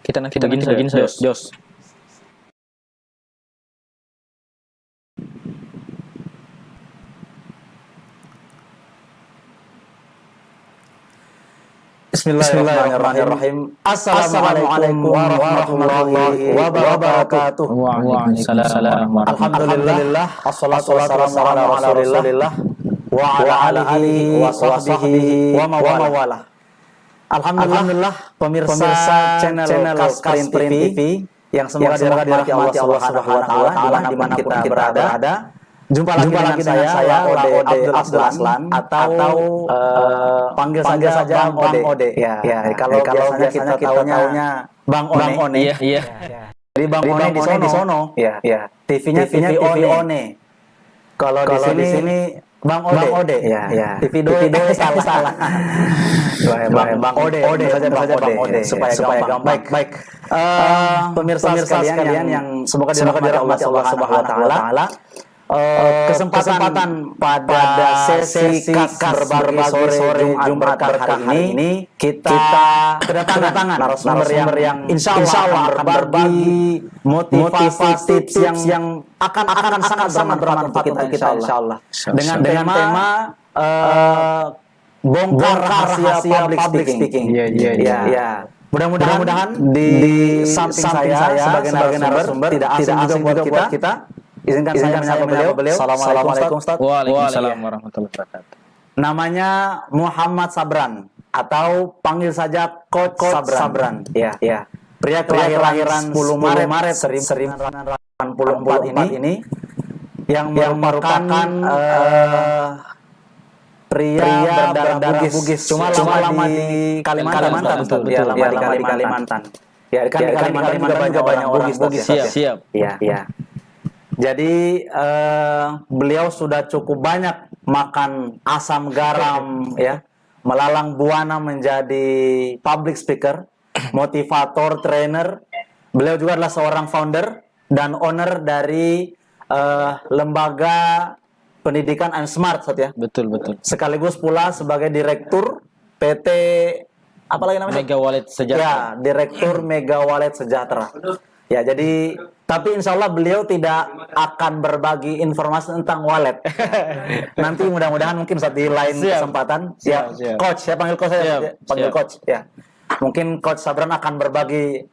Kita begini saja, Jos. Bismillahirrahmanirrahim. Assalamualaikum warahmatullahi wabarakatuh. Waalaikumsalam. Alhamdulillah. Assalatu wassalamu ala Rasulillah wa ala alihi wa sahbihi wa mawalah. Alhamdulillah pemirsa channel Kasprint TV yang semoga dirahmati Allah Subhanahu wa taala dimanapun kita berada. Jumpa lagi dengan saya Ode Abdul Aslan atau panggil saja Bang Ode. Ya, kalau biasanya kita taunya Bang One. Iya. Jadi Bang One di sono. Ya. TV-nya TV One. Kalau di sini Bang Ode. Ya. TV Doi salah. Bang Ode saja Bang Ode supaya gampang. Baik. Pemirsa sekalian yang semoga dirahmati Allah Subhanahu wa taala. Kesempatan pada sesi kas berbagi sore Jumat berkah ini kita kedatangan narasumber yang insya Allah akan berbagi motivasi tips yang akan sangat bermanfaat untuk kita insya Allah dengan tema bongkar rahasia public speaking. Iya. Mudah-mudahan di samping saya sebagai narasumber tidak asing juga buat kita. Izinkan saya menyapa beliau. Assalamualaikum Ustaz. Waalaikumsalam warahmatullahi wabarakatuh. Namanya Muhammad Sabran atau panggil saja Coach Sabran. Ya. Pria kelahiran 10 Maret 1984 ini yang merupakan pria berdarah Bugis. Cuma lama di Kalimantan. Betul. Lama di Kalimantan. Ya, kan di Kalimantan juga banyak orang Bugis. Siap. Iya. Jadi beliau sudah cukup banyak makan asam garam ya, melalang buana menjadi public speaker, motivator, trainer. Beliau juga adalah seorang founder dan owner dari lembaga pendidikan I'm Smart, Ustaz ya. Betul. Sekaligus pula sebagai direktur PT apa lagi namanya? Mega Wallet Sejahtera. Ya, direktur Mega Wallet Sejahtera. Ya, jadi tapi insya Allah beliau tidak akan berbagi informasi tentang wallet. Nanti mudah-mudahan mungkin saat di lain kesempatan. Siap. Coach, saya panggil coach saya. Panggil Siap. coach. Ya. Mungkin Coach Sabran akan berbagi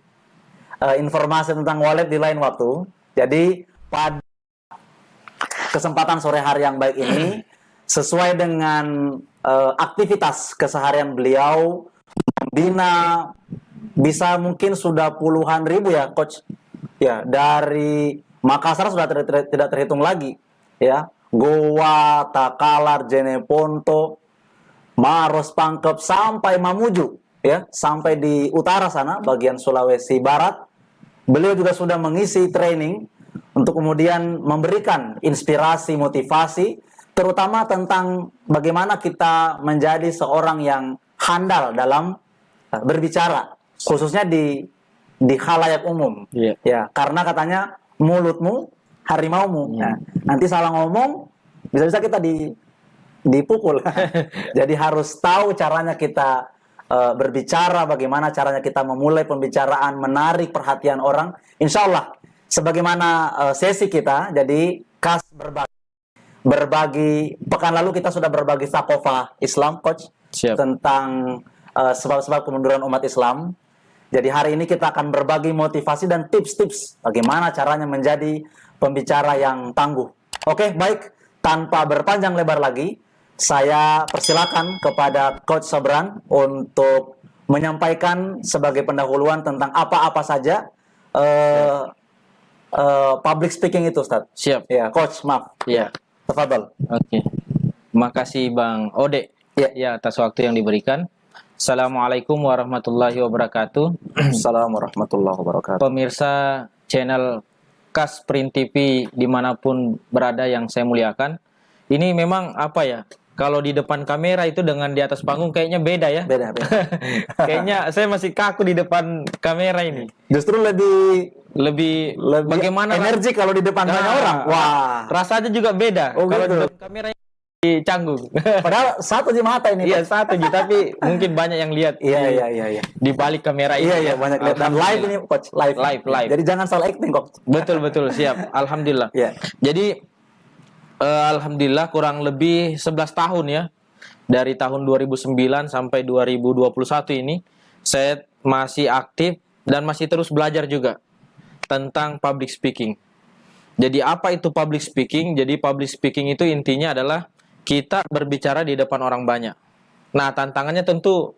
informasi tentang wallet di lain waktu. Jadi pada kesempatan sore hari yang baik ini, sesuai dengan aktivitas keseharian beliau, membina bisa mungkin sudah puluhan ribu ya Coach. Ya, dari Makassar sudah tidak terhitung lagi ya. Goa, Takalar, Jeneponto, Maros, Pangkep sampai Mamuju ya, sampai di utara sana bagian Sulawesi Barat. Beliau juga sudah mengisi training untuk kemudian memberikan inspirasi, motivasi terutama tentang bagaimana kita menjadi seorang yang handal dalam berbicara, khususnya di khalayak umum. Ya, karena katanya mulutmu harimaumu. Nah, nanti salah ngomong bisa-bisa kita dipukul. Jadi harus tahu caranya kita berbicara, bagaimana caranya kita memulai pembicaraan, menarik perhatian orang. Insya Allah sebagaimana sesi kita, jadi kas berbagi pekan lalu kita sudah berbagi sakofah Islam, Coach. Siap. Tentang sebab-sebab kemunduran umat Islam. Jadi hari ini kita akan berbagi motivasi dan tips-tips bagaimana caranya menjadi pembicara yang tangguh. Oke, baik. Tanpa berpanjang lebar lagi, saya persilakan kepada Coach Sabran untuk menyampaikan sebagai pendahuluan tentang apa-apa saja public speaking itu, Ustaz. Siap. Ya, Coach, maaf. Iya. Tafadhol. Oke. Makasih Bang Ode ya atas waktu yang diberikan. Assalamualaikum warahmatullahi wabarakatuh. Assalamualaikum warahmatullahi wabarakatuh. Pemirsa channel Kasprint TV dimanapun berada yang saya muliakan. Ini memang apa ya? Kalau di depan kamera itu dengan di atas panggung kayaknya beda ya. Beda. Kayaknya saya masih kaku di depan kamera ini. Justru lebih bagaimana energi kalau di depan banyak orang. Wah, rasanya juga beda. Oh, kalau gitu. di depan kamera canggung. Padahal satu di mata ini. Iya Coach. satu Ji, tapi mungkin banyak yang lihat Iya. di balik kamera ini. Iya, banyak lihat. Dan live ini, Coach. Live. Live. Jadi jangan salah acting, Coach. Betul, siap. Alhamdulillah. Iya. Jadi alhamdulillah kurang lebih 11 tahun ya. Dari tahun 2009 sampai 2021 ini saya masih aktif dan masih terus belajar juga tentang public speaking. Jadi apa itu public speaking? Jadi public speaking itu intinya adalah kita berbicara di depan orang banyak. Nah, tantangannya tentu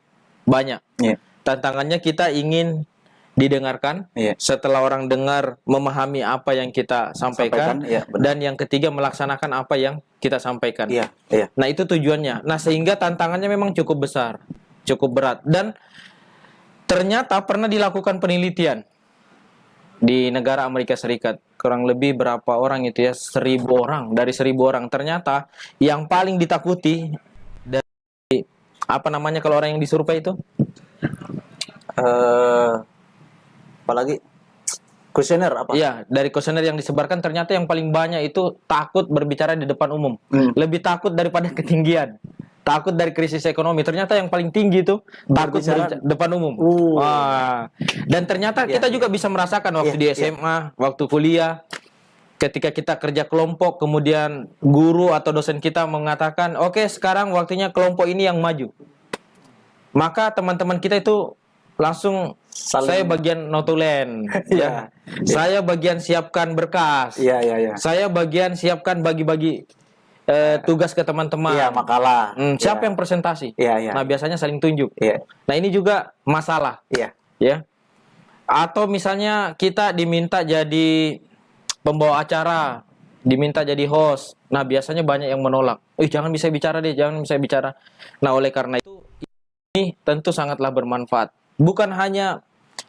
banyak. Iya. Tantangannya kita ingin didengarkan. Iya. Setelah orang dengar, memahami apa yang kita sampaikan. Iya, benar. Dan yang ketiga, melaksanakan apa yang kita sampaikan. Iya. Nah, itu tujuannya. Nah, sehingga tantangannya memang cukup besar, cukup berat. Dan ternyata pernah dilakukan penelitian di negara Amerika Serikat. Kurang lebih berapa orang itu ya? 1.000 orang. Dari 1.000 orang. Ternyata yang paling ditakuti dari, apa namanya kalau orang yang disurvei itu? Apalagi kuesioner apa? Iya, dari kuesioner yang disebarkan ternyata yang paling banyak itu takut berbicara di depan umum. Lebih takut daripada ketinggian. Takut dari krisis ekonomi. Ternyata yang paling tinggi itu takut Berbicara depan umum. Wah. Dan ternyata kita juga bisa merasakan waktu di SMA, waktu kuliah, ketika kita kerja kelompok, kemudian guru atau dosen kita mengatakan, oke, sekarang waktunya kelompok ini yang maju. Maka teman-teman kita itu langsung saya bagian notulen, ya. Saya bagian siapkan berkas. Iya. Saya bagian siapkan bagi-bagi tugas ke teman-teman. Iya, makalah. Siapa yang presentasi? Iya. Nah, biasanya saling tunjuk. Iya. Nah, ini juga masalah. Iya. Ya. Atau misalnya kita diminta jadi pembawa acara, diminta jadi host. Nah, biasanya banyak yang menolak. Jangan bisa bicara deh, jangan bisa bicara. Nah, oleh karena itu ini tentu sangatlah bermanfaat. Bukan hanya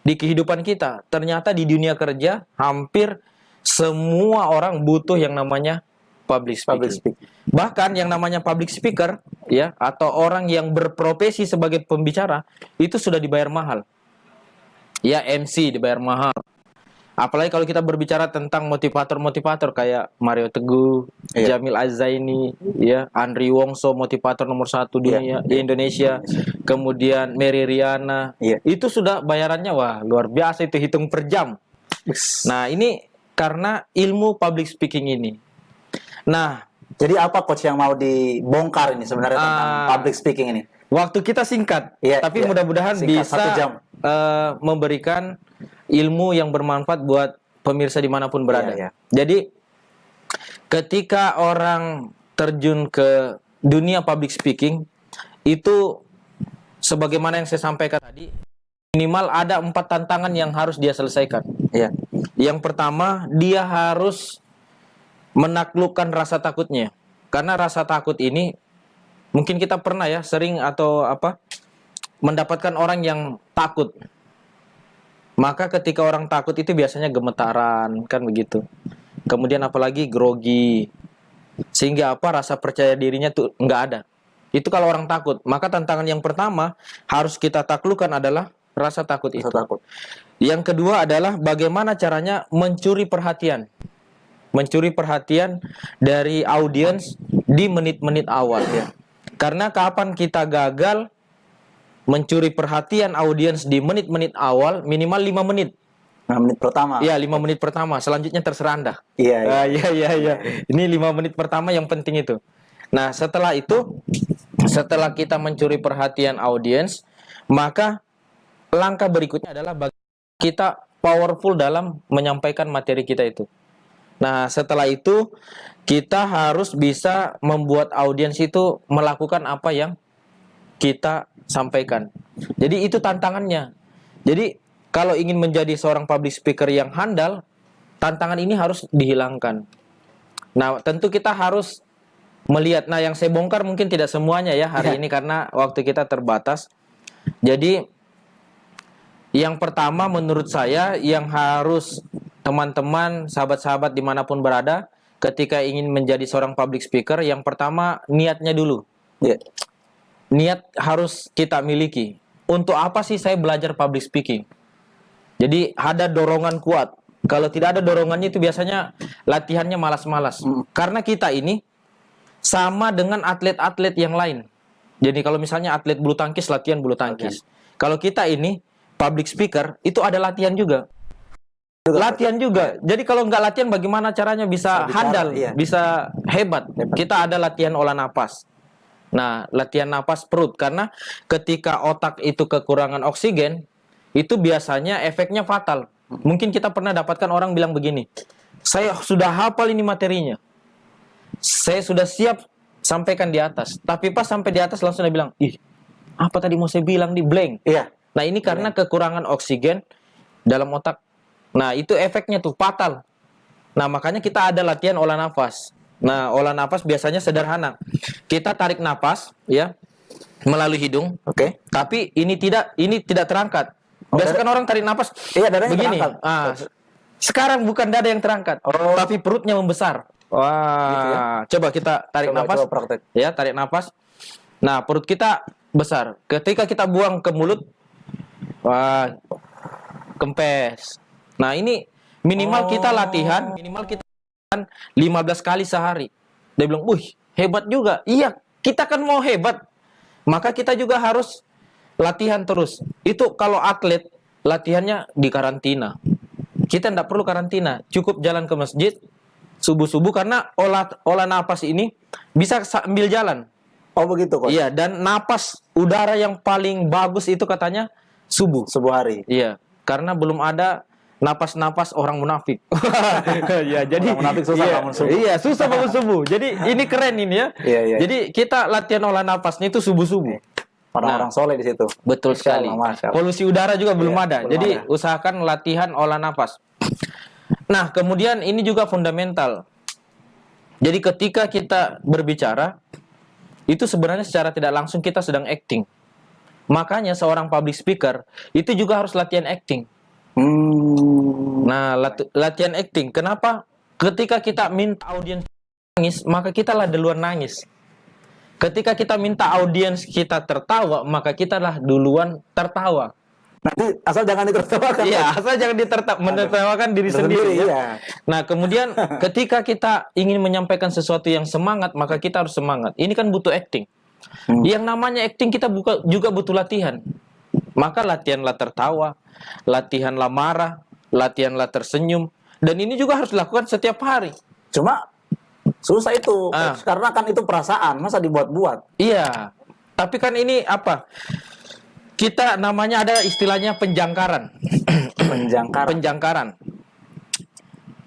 di kehidupan kita, ternyata di dunia kerja hampir semua orang butuh yang namanya public speaking. Bahkan yang namanya public speaker ya atau orang yang berprofesi sebagai pembicara itu sudah dibayar mahal. Ya, MC dibayar mahal. Apalagi kalau kita berbicara tentang motivator-motivator kayak Mario Teguh, Jamil Azzaini, ya, Andri Wongso, motivator nomor 1 dunia di Indonesia, kemudian Mary Riana, itu sudah bayarannya wah luar biasa, itu hitung per jam. Nah, ini karena ilmu public speaking ini. Nah, jadi apa coach yang mau dibongkar ini sebenarnya tentang public speaking ini? Waktu kita singkat, tapi mudah-mudahan bisa 1 jam. Memberikan ilmu yang bermanfaat buat pemirsa dimanapun berada. Jadi ketika orang terjun ke dunia public speaking itu sebagaimana yang saya sampaikan tadi, minimal ada 4 tantangan yang harus dia selesaikan. Yang pertama, dia harus menaklukkan rasa takutnya. Karena rasa takut ini mungkin kita pernah ya sering atau mendapatkan orang yang takut. Maka ketika orang takut itu biasanya gemetaran, kan begitu. Kemudian apalagi grogi. Sehingga rasa percaya dirinya tuh nggak ada. Itu kalau orang takut. Maka tantangan yang pertama harus kita taklukkan adalah rasa takut itu. Yang kedua adalah bagaimana caranya mencuri perhatian. Mencuri perhatian dari audiens di menit-menit awal. Karena kapan kita gagal mencuri perhatian audiens di menit-menit awal, minimal 5 menit. 5 menit pertama. Iya, 5 menit pertama. Selanjutnya terserah Anda. Iya. Ini 5 menit pertama yang penting itu. Nah, setelah itu, setelah kita mencuri perhatian audiens, maka langkah berikutnya adalah kita powerful dalam menyampaikan materi kita itu. Nah, setelah itu kita harus bisa membuat audiens itu melakukan apa yang kita sampaikan. Jadi itu tantangannya. Jadi kalau ingin menjadi seorang public speaker yang handal, tantangan ini harus dihilangkan. Nah, tentu kita harus melihat. Nah, yang saya bongkar mungkin tidak semuanya ya hari ini karena waktu kita terbatas. Jadi yang pertama menurut saya yang harus teman-teman, sahabat-sahabat dimanapun berada, ketika ingin menjadi seorang public speaker, yang pertama niatnya dulu. Niat harus kita miliki. Untuk apa sih saya belajar public speaking? Jadi ada dorongan kuat. Kalau tidak ada dorongannya itu biasanya latihannya malas-malas. Karena kita ini sama dengan atlet-atlet yang lain. Jadi kalau misalnya atlet bulu tangkis, latihan bulu tangkis. Kalau kita ini public speaker, itu ada latihan juga. Latihan juga. Jadi kalau nggak latihan, bagaimana caranya bisa bicara, handal, iya. bisa hebat? Kita ada latihan olah napas. Nah, latihan napas perut, karena ketika otak itu kekurangan oksigen, itu biasanya efeknya fatal. Mungkin kita pernah dapatkan orang bilang begini, saya sudah hafal ini materinya, saya sudah siap sampaikan di atas, tapi pas sampai di atas langsung dia bilang, ih, apa tadi mau saya bilang di blank. Iya. Nah, ini karena kekurangan oksigen dalam otak. Nah, itu efeknya tuh fatal. Nah, makanya kita ada latihan olah nafas. Nah, olah nafas biasanya sederhana. Kita tarik nafas ya melalui hidung. Oke. Tapi ini tidak terangkat. Biasanya kan orang tarik nafas Iya, dadanya begini. terangkat. Sekarang bukan dada yang terangkat, tapi perutnya membesar. Wah, Gitu ya? coba kita tarik nafas. Coba praktek. Ya, tarik nafas. Nah, perut kita besar. Ketika kita buang ke mulut, wah, kempes. Nah, ini minimal kita latihan, minimal kita latihan 15 kali sehari. Dia bilang, "Wih, hebat juga." Iya, kita kan mau hebat. Maka kita juga harus latihan terus. Itu kalau atlet, latihannya di karantina. Kita tidak perlu karantina, cukup jalan ke masjid subuh-subuh, karena olah napas ini bisa sambil jalan. Oh begitu, Coach. Iya, dan napas udara yang paling bagus itu katanya subuh. Subuh hari. Iya, karena belum ada napas-napas orang munafik. Iya, jadi Orang munafik susah iya, bangun subuh. Iya, susah bangun subuh. Jadi ini keren ini ya. Iya, iya. Jadi kita latihan olah napasnya itu subuh-subuh. Orang-orang soleh di situ. Betul Masya sekali. Allah, Masya Allah. Polusi udara juga belum Iya, ada. belum Jadi ada. usahakan latihan olah napas. Nah, kemudian ini juga fundamental. Jadi ketika kita berbicara, itu sebenarnya secara tidak langsung kita sedang acting. Makanya seorang public speaker itu juga harus latihan acting. Nah, latihan acting. Kenapa? Ketika kita minta audiens nangis, maka kita lah duluan nangis. Ketika kita minta audiens kita tertawa, maka kita lah duluan tertawa. Nanti asal jangan ditertawakan. Iya, asal jangan menertawakan diri sendiri. Ya. Iya. Nah, kemudian ketika kita ingin menyampaikan sesuatu yang semangat, maka kita harus semangat. Ini kan butuh acting. Yang namanya acting kita juga butuh latihan. Maka latihanlah tertawa, latihanlah marah, latihanlah tersenyum, dan ini juga harus dilakukan setiap hari. Cuma susah itu, Coach, karena kan itu perasaan, masa dibuat-buat. Iya, tapi kan ini apa? Kita namanya ada istilahnya penjangkaran. Penjangkaran.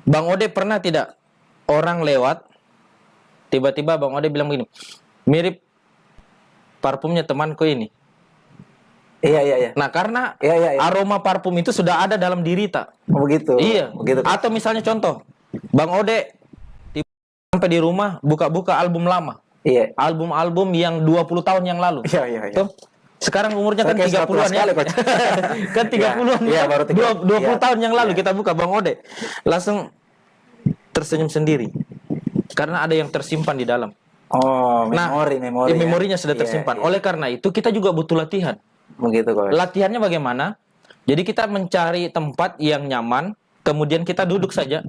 Bang Ode pernah tidak orang lewat, tiba-tiba Bang Ode bilang begini, mirip parfumnya temanku ini. Iya. Nah, karena Iya. aroma parfum itu sudah ada dalam diri tak. Oh, begitu. Iya. Begitu. Atau misalnya contoh, Bang Ode sampai di rumah buka-buka album lama. Iya. Album-album yang 20 tahun yang lalu. Iya. Tuh. Sekarang umurnya kan Saya kayak 30-an ya. sekali, Coach. Kan 30-an. Iya, baru 20 iya. tahun yang lalu Iya. kita buka Bang Ode. Langsung tersenyum sendiri. Karena ada yang tersimpan di dalam. Oh, memori. Memorinya sudah Iya, tersimpan. iya. Oleh karena itu kita juga butuh latihan. Begitu, Coach. Latihannya bagaimana? Jadi kita mencari tempat yang nyaman, kemudian kita duduk saja.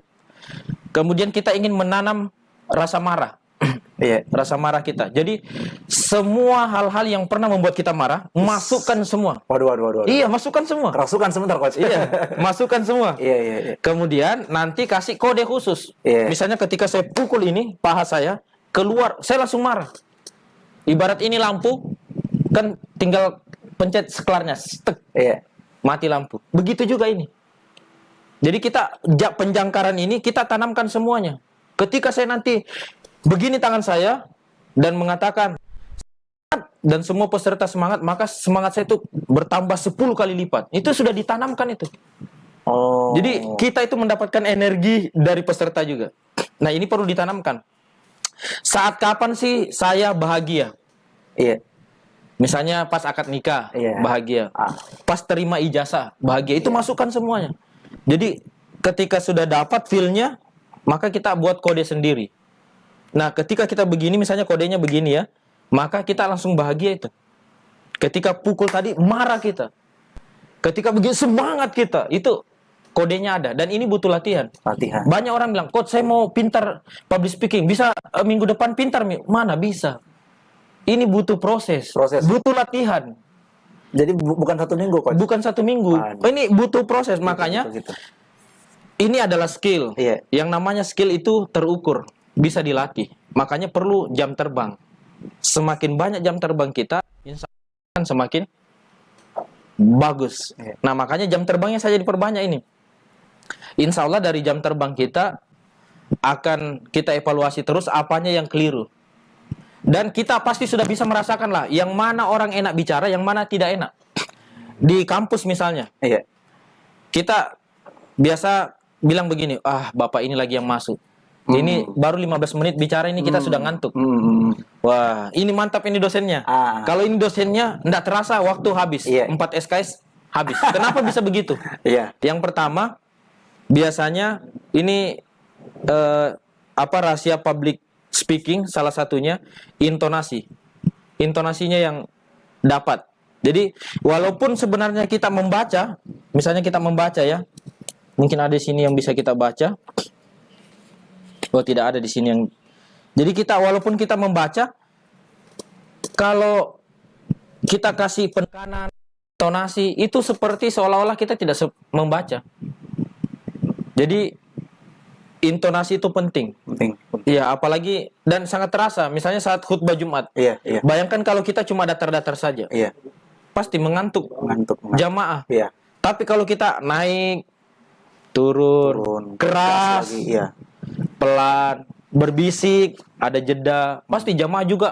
Kemudian kita ingin menanam rasa marah. Iya. Rasa marah kita. Jadi semua hal-hal yang pernah membuat kita marah, masukkan semua. Waduh. Iya, masukkan semua. Kerasukan sebentar, Coach. Iya, masukkan semua. Iya. Kemudian nanti kasih kode khusus. Iya. Misalnya ketika saya pukul ini paha saya keluar, saya langsung marah. Ibarat ini lampu, kan tinggal pencet sklarnya, stek, Iya. mati lampu. Begitu juga ini. Jadi kita penjangkaran ini kita tanamkan semuanya. Ketika saya nanti begini tangan saya dan mengatakan semangat, dan semua peserta semangat, maka semangat saya itu bertambah 10 kali lipat. Itu sudah ditanamkan itu. Oh. Jadi kita itu mendapatkan energi dari peserta juga. Nah, ini perlu ditanamkan. Saat kapan sih saya bahagia? Iya. Misalnya pas akad nikah, Iya. bahagia. Pas terima ijazah, bahagia. Itu masukkan semuanya. Jadi ketika sudah dapat feel-nya, maka kita buat kode sendiri. Nah, ketika kita begini, misalnya kodenya begini ya, maka kita langsung bahagia itu. Ketika pukul tadi, marah kita. Ketika begini, semangat kita. Itu kodenya ada dan ini butuh latihan. Latihan. Banyak orang bilang, "Coach, saya mau pintar public speaking, bisa minggu depan pintar." Mana bisa? Ini butuh proses. Butuh latihan. Jadi bukan 1 minggu, Coach. Bukan 1 minggu. Ini butuh proses, makanya gitu. ini adalah skill. Iya. Yang namanya skill itu terukur, bisa dilatih. Makanya perlu jam terbang. Semakin banyak jam terbang kita, insya Allah akan semakin bagus. Iya. Nah, makanya jam terbangnya saja diperbanyak ini. Insya Allah dari jam terbang kita akan kita evaluasi terus apanya yang keliru. Dan kita pasti sudah bisa merasakan lah yang mana orang enak bicara, yang mana tidak enak. Di kampus misalnya. Iya. Kita biasa bilang begini, bapak ini lagi yang masuk. Ini baru 15 menit bicara ini kita sudah ngantuk. Wah, ini mantap ini dosennya. Kalau ini dosennya enggak terasa waktu habis. 4 SKS habis. Kenapa bisa begitu? Yang pertama, biasanya ini rahasia public speaking, salah satunya intonasi. Intonasinya yang dapat. Jadi, walaupun sebenarnya kita membaca, misalnya kita membaca ya, mungkin ada di sini yang bisa kita baca. Oh, tidak ada di sini yang. Jadi kita walaupun kita membaca, kalau kita kasih penekanan, intonasi, itu seperti seolah-olah kita tidak membaca. Jadi intonasi itu penting. Iya, apalagi dan sangat terasa. Misalnya saat khutbah Jumat. Iya. Bayangkan kalau kita cuma datar-datar saja. Iya. Pasti mengantuk. Jamaah. Iya. Tapi kalau kita naik, turun keras, pelan, berbisik, ada jeda, pasti jamaah juga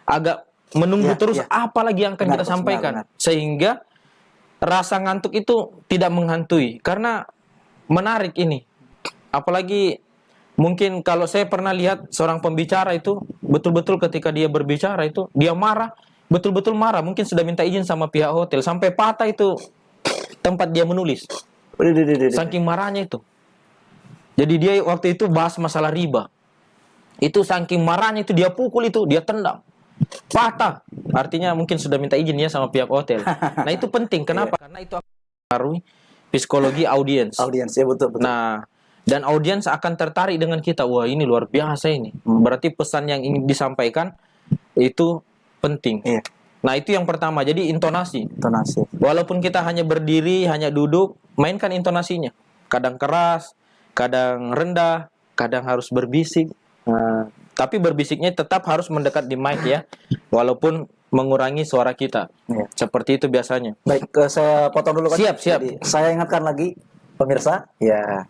agak menunggu terus apa lagi yang akan kita sampaikan. Sehingga rasa ngantuk itu tidak menghantui karena menarik ini. Apalagi mungkin kalau saya pernah lihat seorang pembicara itu betul-betul ketika dia berbicara itu dia marah, betul-betul marah, mungkin sudah minta izin sama pihak hotel sampai patah itu tempat dia menulis. Saking marahnya itu. Jadi dia waktu itu bahas masalah riba. Itu saking marahnya itu dia pukul itu, dia tendang. Patah. Artinya mungkin sudah minta izin ya sama pihak hotel. Nah, itu penting. Kenapa? Karena itu akan mempengaruhi psikologi audiens. Audiens ya betul. Nah, dan audiens akan tertarik dengan kita. Wah, ini luar biasa ini. Berarti pesan yang ingin disampaikan itu penting. Iya. Nah, itu yang pertama. Jadi intonasi. Walaupun kita hanya berdiri, hanya duduk, mainkan intonasinya. Kadang keras, kadang rendah, kadang harus berbisik. Tapi berbisiknya tetap harus mendekat di mic ya. Walaupun mengurangi suara kita. Iya. Seperti itu biasanya. Baik, saya potong dulu. Siap. Jadi, saya ingatkan lagi pemirsa, ya.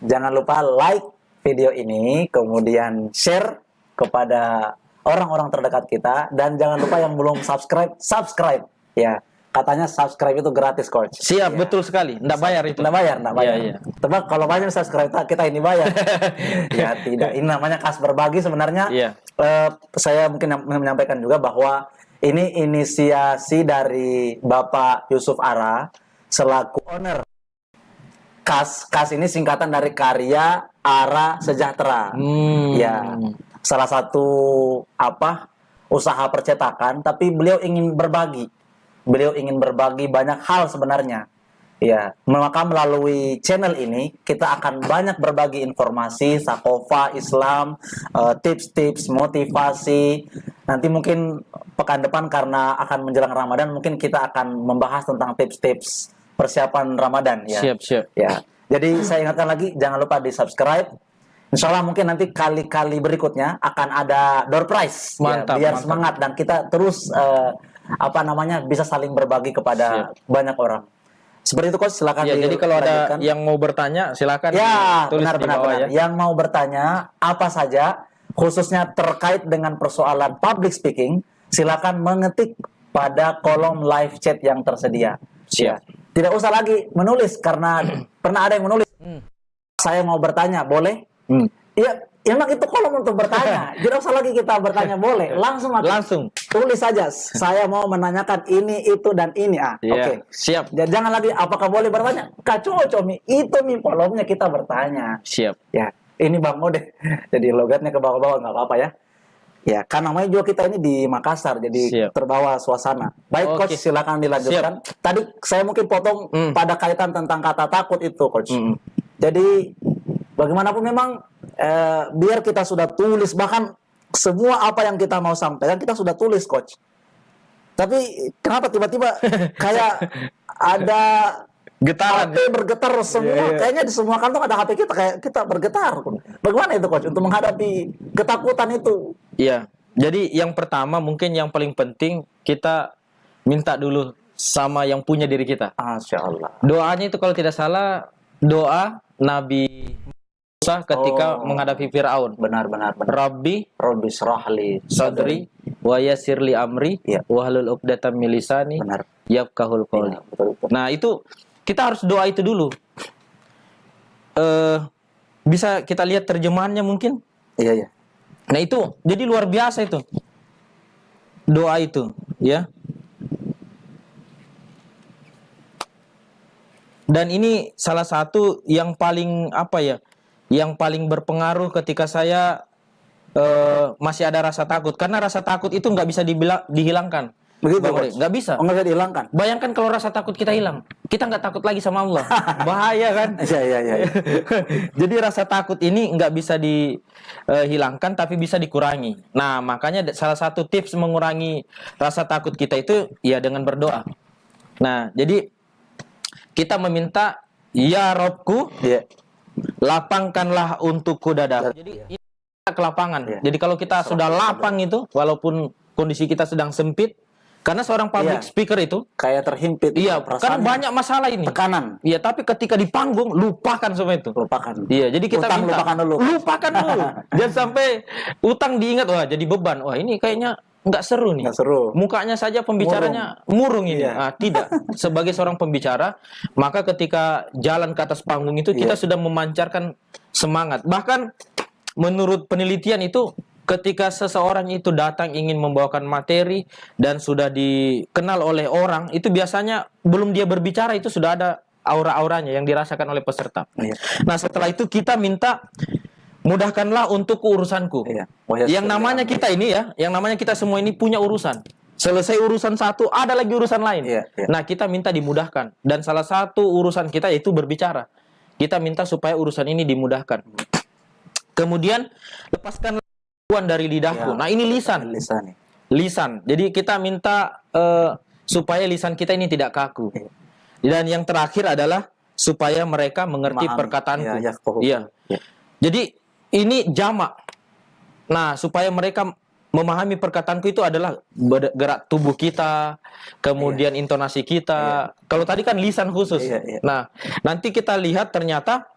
Jangan lupa like video ini, kemudian share kepada orang-orang terdekat kita, dan jangan lupa yang belum subscribe. Ya, katanya subscribe itu gratis, Coach. Siap, betul sekali. Nggak bayar itu. Nggak bayar. Iya. Tebak kalau banyak subscribe kita ini bayar. Ya tidak. Ini namanya kas berbagi sebenarnya. Iya. Saya mungkin menyampaikan juga bahwa ini inisiasi dari Bapak Yusuf Ara selaku owner. KAS ini singkatan dari Karya Ara Sejahtera. Ya, salah satu usaha percetakan, tapi beliau ingin berbagi. Beliau ingin berbagi banyak hal sebenarnya. Ya, maka melalui channel ini kita akan banyak berbagi informasi sakofa Islam, tips-tips motivasi. Nanti mungkin pekan depan karena akan menjelang Ramadan, mungkin kita akan membahas tentang tips-tips persiapan Ramadan ya. Siap. Ya. Jadi saya ingatkan lagi, jangan lupa di-subscribe. Insya Allah mungkin nanti kali-kali berikutnya akan ada door prize. Mantap, biar mantap. semangat dan kita terus bisa saling berbagi kepada banyak orang. Seperti itu, Coach, silakan. Ya, jadi kalau ada yang mau bertanya silakan tulis di bawah ya. Yang mau bertanya apa saja khususnya terkait dengan persoalan public speaking, silakan mengetik pada kolom live chat yang tersedia. Siap. Tidak usah lagi menulis karena pernah ada yang menulis. Saya mau bertanya, boleh? Ya, emang itu kolom untuk bertanya. Tidak usah lagi kita bertanya, boleh. Langsung tulis saja. Saya mau menanyakan ini, itu, dan ini. Oke. Siap. Jangan lagi apakah boleh bertanya. Kacau, itu kolomnya kita bertanya. Siap. Ya, ini Bang Ode. Jadi logatnya ke bawah-bawah nggak apa-apa ya. Ya, kan namanya juga kita ini di Makassar, jadi Siap. terbawa suasana. Baik, Oke. Coach, silakan dilanjutkan. Tadi saya mungkin potong pada kaitan tentang kata takut itu, Coach. Jadi, bagaimanapun memang biar kita sudah tulis, bahkan semua apa yang kita mau sampaikan, kita sudah tulis, Coach. Tapi, kenapa tiba-tiba kayak ada Getaran. HP bergetar semua, kayaknya di semua kantong ada HP kita, kayak kita bergetar. Bagaimana itu, Coach, untuk menghadapi ketakutan itu? Iya. Jadi yang pertama mungkin yang paling penting kita minta dulu sama yang punya diri kita. Masya Allah. Doanya itu kalau tidak salah doa Nabi Musa ketika menghadapi Firaun. Benar. Rabbi Rabbi syrahli sadri wa yassirli amri Iya. wahlul 'uqdatam min lisani Benar. yafqahul qawli. Iya, betul. Nah, itu kita harus doa itu dulu. Bisa kita lihat terjemahannya mungkin? Iya. Nah, itu jadi luar biasa itu. Doa itu, ya. Dan ini salah satu yang paling yang paling berpengaruh ketika saya masih ada rasa takut. Karena rasa takut itu nggak bisa dihilangkan. Begitu, Bang Ode, Coach? nggak bisa. Nggak bisa dihilangkan. Bayangkan kalau rasa takut kita hilang, kita nggak takut lagi sama Allah. Bahaya kan? Iya. Jadi rasa takut ini nggak bisa dihilangkan, tapi bisa dikurangi. Nah, makanya salah satu tips mengurangi rasa takut kita itu ya dengan berdoa. Nah, jadi kita meminta, ya Robku, Iya. lapangkanlah untukku dadaku. Jadi ini kita ke lapangan. Iya. Jadi kalau kita sudah lapang itu, walaupun kondisi kita sedang sempit, karena seorang public Iya. speaker itu, Kayak terhimpit. iya, kan perasaannya. banyak masalah ini. Tekanan. Iya, tapi ketika di panggung lupakan semua itu. Lupakan. Iya, jadi kita Utang minta lupakan dulu. Lupakan dulu. Jangan sampai utang diingat, wah jadi beban. Wah, ini kayaknya nggak seru nih. Nggak seru. Mukanya saja pembicaranya murung ini. Iya. Ah, tidak. Sebagai seorang pembicara, maka ketika jalan ke atas panggung itu kita Iya. sudah memancarkan semangat. Bahkan menurut penelitian itu ketika seseorang itu datang ingin membawakan materi dan sudah dikenal oleh orang, itu biasanya belum dia berbicara itu sudah ada aura-auranya yang dirasakan oleh peserta. Iya. Nah, setelah itu kita minta mudahkanlah untuk urusanku. Iya. Yang namanya kita ini ya, yang namanya kita semua ini punya urusan. Selesai urusan satu, ada lagi urusan lain. Iya. Nah, kita minta dimudahkan. Dan salah satu urusan kita yaitu berbicara. Kita minta supaya urusan ini dimudahkan. Kemudian lepaskan dari lidahku. Ya. Nah, ini lisan. Lisan. Jadi kita minta supaya lisan kita ini tidak kaku. Dan yang terakhir adalah supaya mereka mengerti Memahami. perkataanku. Ya, Iya. Jadi ini jamak. Nah, supaya mereka memahami perkataanku itu adalah gerak tubuh kita, kemudian intonasi kita. Kalau tadi kan lisan khusus. Iya. Nah, nanti kita lihat ternyata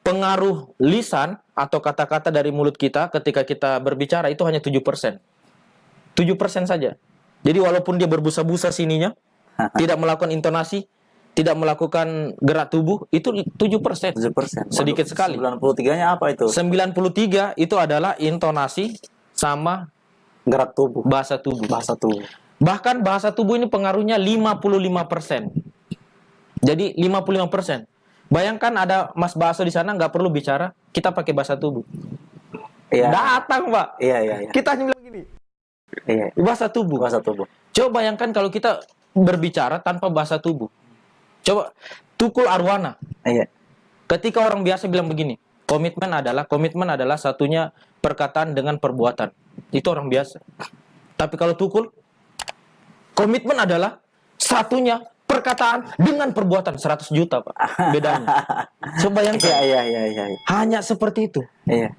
pengaruh lisan atau kata-kata dari mulut kita ketika kita berbicara itu hanya 7%. 7% saja. Jadi walaupun dia berbusa-busa sininya, tidak melakukan intonasi, tidak melakukan gerak tubuh, itu 7%. 7%. Sedikit sekali. 93-nya apa itu? 93 itu adalah intonasi sama Gerak tubuh. bahasa tubuh. Bahasa tubuh. Bahkan bahasa tubuh ini pengaruhnya 55%. Jadi 55%. Bayangkan ada Mas Baso di sana nggak perlu bicara, kita pakai bahasa tubuh. Iya. Datang, Pak. Iya. Kita hanya bilang gini. Iya. Bahasa tubuh. Bahasa tubuh. Coba bayangkan kalau kita berbicara tanpa bahasa tubuh. Coba tukul arwana. Iya. Ketika orang biasa bilang begini, komitmen adalah satunya perkataan dengan perbuatan. Itu orang biasa. Tapi kalau tukul, komitmen adalah satunya perkataan dengan perbuatan. 100 juta, Pak. Bedanya. Coba bayangkan. Iya. Hanya seperti itu. Iya.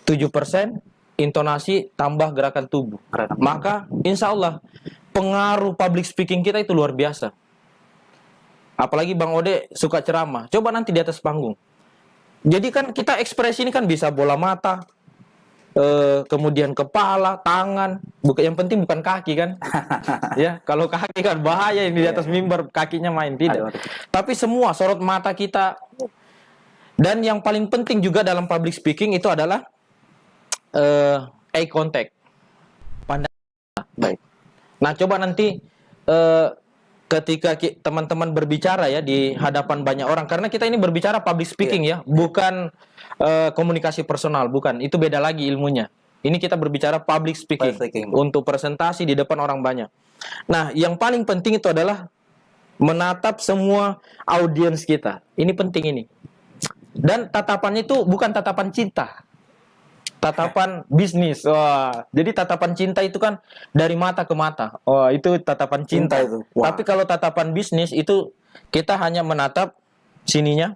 7% intonasi tambah gerakan tubuh. Maka insya Allah pengaruh public speaking kita itu luar biasa. Apalagi Bang Ode suka ceramah. Coba nanti di atas panggung. Jadi kan kita ekspresi ini kan bisa bola mata, kemudian kepala, tangan. Yang penting bukan kaki kan. Ya, kalau kaki kan bahaya ini di atas mimbar kakinya main tidak. Tapi semua sorot mata kita. Dan yang paling penting juga dalam public speaking itu adalah eye contact. Pandang. Baik. Nah, coba nanti ketika teman-teman berbicara ya di hadapan banyak orang, karena kita ini berbicara public speaking ya, bukan komunikasi personal, bukan. Itu beda lagi ilmunya. Ini kita berbicara public speaking, untuk presentasi di depan orang banyak. Nah, yang paling penting itu adalah menatap semua audiens kita. Ini penting ini. Dan tatapannya itu bukan tatapan cinta, tatapan bisnis. Wah, jadi tatapan cinta itu kan dari mata ke mata. Oh, itu tatapan cinta. Itu. Tapi kalau tatapan bisnis itu kita hanya menatap sininya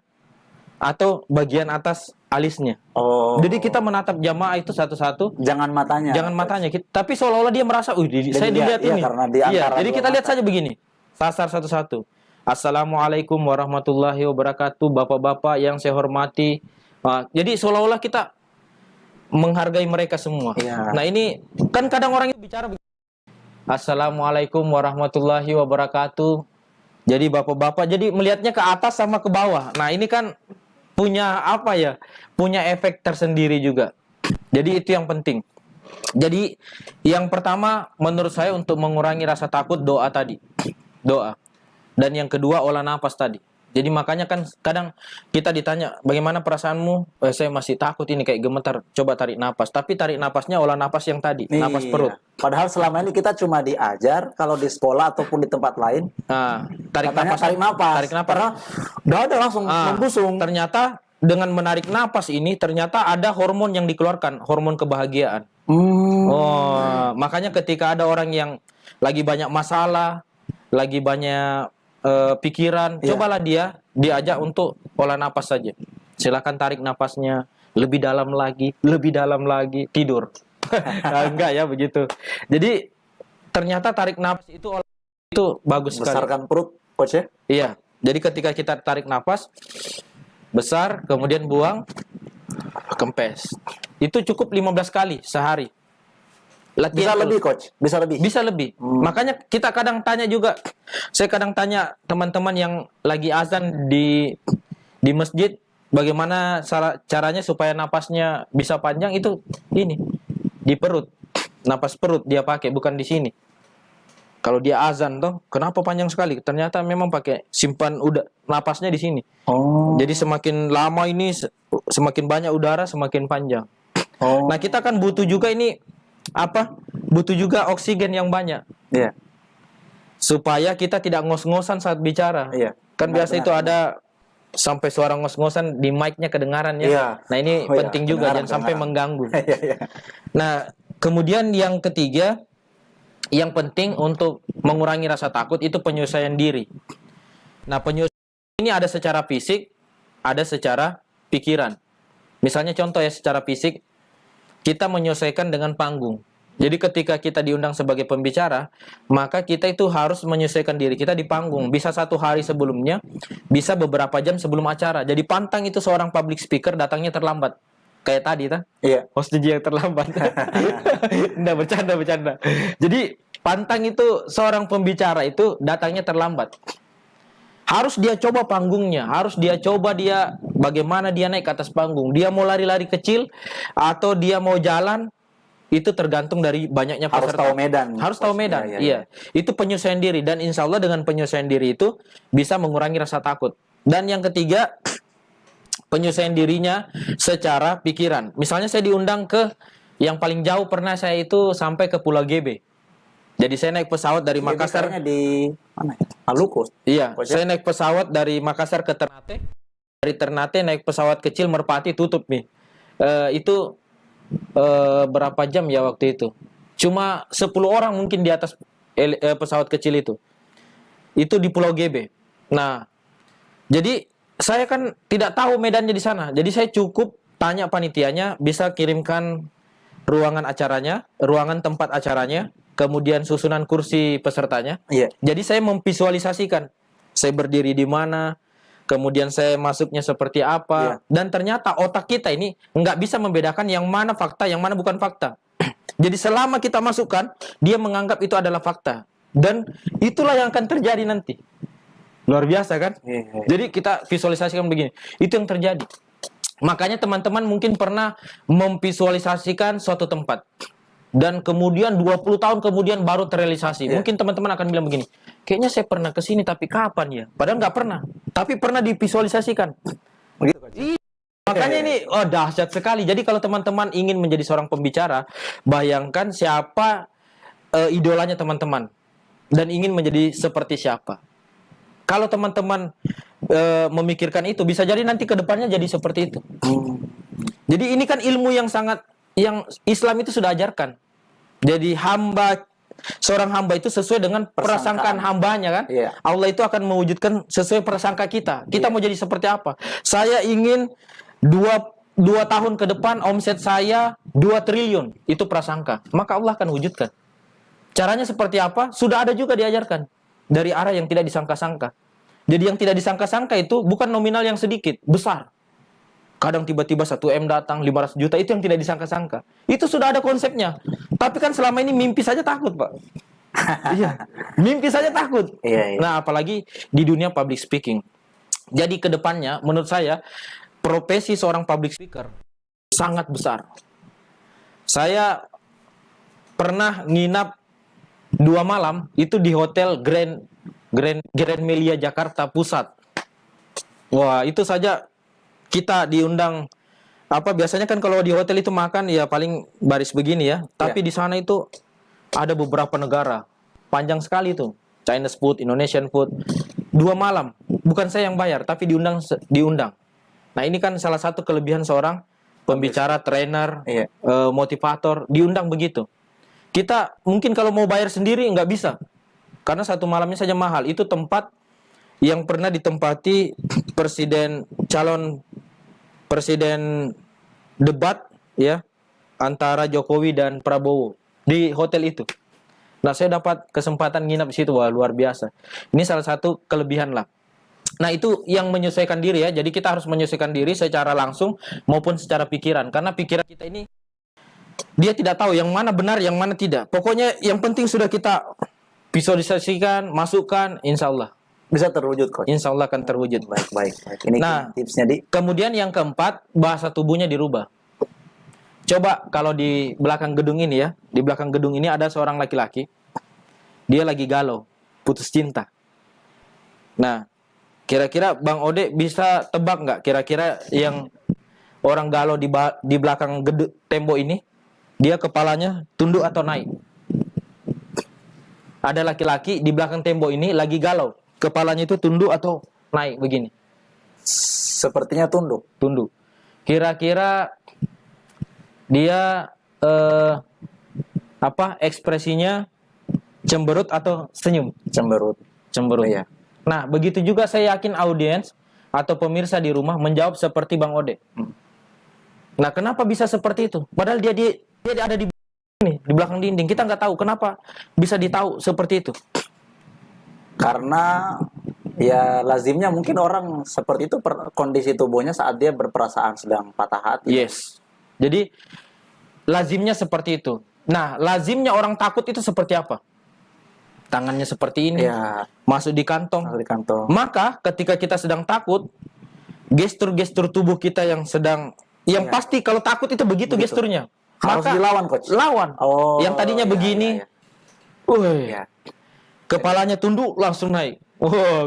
atau bagian atas alisnya. Oh. Jadi kita menatap jamaah itu satu-satu. Jangan matanya. Jangan matanya. Tapi seolah-olah dia merasa, saya dilihat ini. Karena di antara jadi kita mata. lihat saja begini. Sasar satu-satu. Assalamualaikum warahmatullahi wabarakatuh, bapak-bapak yang saya hormati. Nah, jadi seolah-olah kita menghargai mereka semua. Ya. Nah, ini kan kadang orang itu bicara begini. Assalamualaikum warahmatullahi wabarakatuh. Jadi bapak-bapak jadi melihatnya ke atas sama ke bawah. Nah, ini kan punya apa ya? Punya efek tersendiri juga. Jadi itu yang penting. Jadi yang pertama menurut saya untuk mengurangi rasa takut, doa tadi. Doa. Dan yang kedua olah nafas tadi. Jadi makanya kan kadang kita ditanya, bagaimana perasaanmu? Saya masih takut ini kayak gemetar. Coba tarik napas. Tapi tarik napasnya olah napas yang tadi, napas perut. Padahal selama ini kita cuma diajar kalau di sekolah ataupun di tempat lain. Nah, tarik katanya napas. Tarik napas. Tarik napas. Karena udah ada langsung membusung. Ternyata dengan menarik napas ini ternyata ada hormon yang dikeluarkan, hormon kebahagiaan. Oh, makanya ketika ada orang yang lagi banyak masalah, lagi banyak pikiran, cobalah dia diajak untuk olah napas saja. Silakan tarik napasnya lebih dalam lagi, tidur. Nah, enggak ya begitu. Jadi ternyata tarik napas itu bagus sekali. Besarkan perut, coach ya? Iya. Jadi ketika kita tarik napas besar, kemudian buang, kempes. Itu cukup 15 kali sehari. Latihan bisa lebih, coach. Bisa lebih. Makanya kita kadang tanya juga. Saya kadang tanya teman-teman yang lagi azan di masjid, bagaimana caranya supaya napasnya bisa panjang, itu ini di perut. Napas perut dia pakai, bukan di sini. Kalau dia azan toh, kenapa panjang sekali? Ternyata memang pakai simpan napasnya di sini. Oh. Jadi semakin lama ini semakin banyak udara, semakin panjang. Oh. Nah, kita kan butuh juga ini butuh juga oksigen yang banyak. Iya. Supaya kita tidak ngos-ngosan saat bicara. Iya. Kan biasa itu ada sampai suara ngos-ngosan di mic-nya kedengaran ya. Iya. Nah, ini penting juga jangan sampai mengganggu. Iya. Nah, kemudian yang ketiga, yang penting untuk mengurangi rasa takut itu penyesuaian diri. Nah, penyesuaian ini ada secara fisik, ada secara pikiran. Misalnya contoh ya, secara fisik kita menyesuaikan dengan panggung. Jadi ketika kita diundang sebagai pembicara, maka kita itu harus menyesuaikan diri kita di panggung. Bisa 1 hari sebelumnya, bisa beberapa jam sebelum acara. Jadi pantang itu seorang public speaker datangnya terlambat. Kayak tadi, Iya. Host DJ yang terlambat. Nggak, bercanda. Jadi pantang itu seorang pembicara itu datangnya terlambat. Harus dia coba panggungnya, harus dia coba bagaimana dia naik ke atas panggung. Dia mau lari-lari kecil atau dia mau jalan, itu tergantung dari banyaknya peserta. Harus tahu medan. Iya. Itu penyesuaian diri, dan insya Allah dengan penyesuaian diri itu bisa mengurangi rasa takut. Dan yang ketiga, penyesuaian dirinya secara pikiran. Misalnya saya diundang ke yang paling jauh, pernah saya itu sampai ke Pulau GB. Jadi saya naik pesawat dari Makassar di mana ya? Maluku. Iya, saya naik pesawat dari Makassar ke Ternate. Dari Ternate naik pesawat kecil Merpati, tutup nih. Itu berapa jam ya waktu itu? Cuma 10 orang mungkin di atas pesawat kecil itu. Itu di Pulau GB. Nah, jadi saya kan tidak tahu medannya di sana. Jadi saya cukup tanya panitianya, bisa kirimkan ruangan acaranya, ruangan tempat acaranya, kemudian susunan kursi pesertanya. Iya. Jadi saya memvisualisasikan saya berdiri di mana, kemudian saya masuknya seperti apa. Iya. Dan ternyata otak kita ini nggak bisa membedakan yang mana fakta, yang mana bukan fakta. Jadi selama kita masukkan, dia menganggap itu adalah fakta. Dan itulah yang akan terjadi nanti. Luar biasa kan? Iya. Jadi kita visualisasikan begini. Itu yang terjadi. Makanya teman-teman mungkin pernah memvisualisasikan suatu tempat. Dan kemudian 20 tahun kemudian baru terrealisasi. Yeah. Mungkin teman-teman akan bilang begini, kayaknya saya pernah ke sini tapi kapan ya? Padahal nggak pernah. Tapi pernah divisualisasikan. Begitu kan? makanya ini dahsyat sekali. Jadi kalau teman-teman ingin menjadi seorang pembicara, bayangkan siapa idolanya teman-teman dan ingin menjadi seperti siapa. Kalau teman-teman memikirkan itu, bisa jadi nanti ke depannya jadi seperti itu. Jadi ini kan ilmu yang Islam itu sudah ajarkan. Jadi seorang hamba itu sesuai dengan prasangkaan hambanya kan. Allah itu akan mewujudkan sesuai prasangka kita. Kita mau jadi seperti apa? Saya ingin 2 tahun ke depan omset saya 2 triliun. Itu prasangka. Maka Allah akan wujudkan. Caranya seperti apa? Sudah ada juga diajarkan. Dari arah yang tidak disangka-sangka. Jadi yang tidak disangka-sangka itu bukan nominal yang sedikit, besar. Kadang tiba-tiba 1 M datang, 500 juta, itu yang tidak disangka-sangka. Itu sudah ada konsepnya. Tapi kan selama ini mimpi saja takut, Pak. Iya, mimpi saja takut. Nah, apalagi di dunia public speaking. Jadi ke depannya, menurut saya, profesi seorang public speaker sangat besar. Saya pernah nginap 2 malam, itu di Hotel Grand Melia Jakarta Pusat. Wah, itu saja kita diundang. Biasanya kan kalau di hotel itu makan ya paling baris begini ya. Tapi di sana itu ada beberapa negara. Panjang sekali itu. Chinese food, Indonesian food. 2 malam. Bukan saya yang bayar, tapi diundang. Nah, ini kan salah satu kelebihan seorang pembicara, trainer, motivator, diundang begitu. Kita mungkin kalau mau bayar sendiri nggak bisa. Karena 1 malamnya saja mahal. Itu tempat yang pernah ditempati calon presiden debat ya antara Jokowi dan Prabowo di hotel itu. Nah, saya dapat kesempatan nginap di situ. Wah, luar biasa. Ini salah satu kelebihan lah. Nah, itu yang menyesuaikan diri ya. Jadi kita harus menyesuaikan diri secara langsung maupun secara pikiran. Karena pikiran kita ini dia tidak tahu yang mana benar, yang mana tidak. Pokoknya yang penting sudah kita visualisasikan, masukkan, insya Allah bisa terwujud, Coach. Insya Allah akan terwujud. Baik. Ini tipsnya, Di. Kemudian yang keempat, bahasa tubuhnya dirubah. Coba kalau di belakang gedung ini ya, di belakang gedung ini ada seorang laki-laki, dia lagi galau, putus cinta. Nah, kira-kira Bang Ode bisa tebak nggak? Kira-kira yang orang galau di belakang tembok ini, dia kepalanya tunduk atau naik? Ada laki-laki di belakang tembok ini lagi galau. Kepalanya itu tunduk atau naik begini? Sepertinya tunduk. Tunduk. Kira-kira dia ekspresinya cemberut atau senyum? Cemberut. Iya. Nah, begitu juga saya yakin audiens atau pemirsa di rumah menjawab seperti Bang Ode. Nah, kenapa bisa seperti itu? Padahal dia ada di belakang dinding. Kita nggak tahu kenapa bisa ditahu seperti itu. Karena ya lazimnya mungkin orang seperti itu kondisi tubuhnya saat dia berperasaan sedang patah hati. Yes. Jadi lazimnya seperti itu. Nah, lazimnya orang takut itu seperti apa? Tangannya seperti ini, masuk di kantong. Maka ketika kita sedang takut, gestur-gestur tubuh kita yang pasti kalau takut itu begitu gesturnya. Harus dilawan, Coach. Lawan. Yang tadinya begini, kepalanya tunduk langsung naik.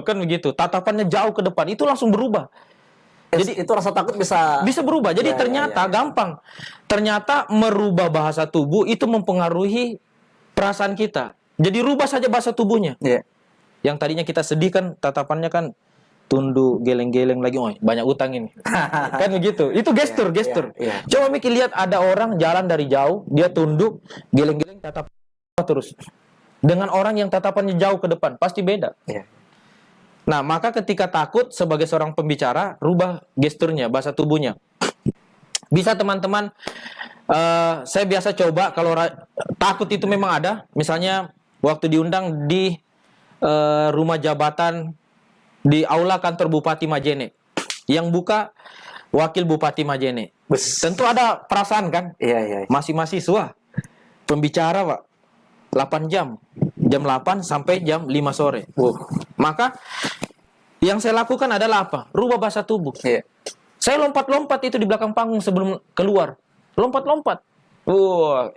Kan begitu. Tatapannya jauh ke depan, itu langsung berubah. Jadi itu rasa takut bisa berubah. Jadi ternyata gampang. Ternyata merubah bahasa tubuh itu mempengaruhi perasaan kita. Jadi rubah saja bahasa tubuhnya. Yang tadinya kita sedih kan tatapannya kan tunduk, geleng-geleng lagi, banyak utang ini. Kan begitu. Itu gestur. Coba mikir, lihat ada orang jalan dari jauh, dia tunduk, geleng-geleng, tatap terus. Dengan orang yang tatapannya jauh ke depan, pasti beda. Nah, maka ketika takut sebagai seorang pembicara, rubah gesturnya, bahasa tubuhnya. Bisa teman-teman, saya biasa coba kalau takut itu memang ada. Misalnya waktu diundang di rumah jabatan di aula kantor Bupati Majene, yang buka wakil Bupati Majene. Tentu ada perasaan kan? Masih mahasiswa, pembicara Pak, 8 jam, jam 8 sampai jam 5 sore. Maka yang saya lakukan adalah apa? Rubah bahasa tubuh. Saya lompat-lompat itu di belakang panggung sebelum keluar. Lompat-lompat.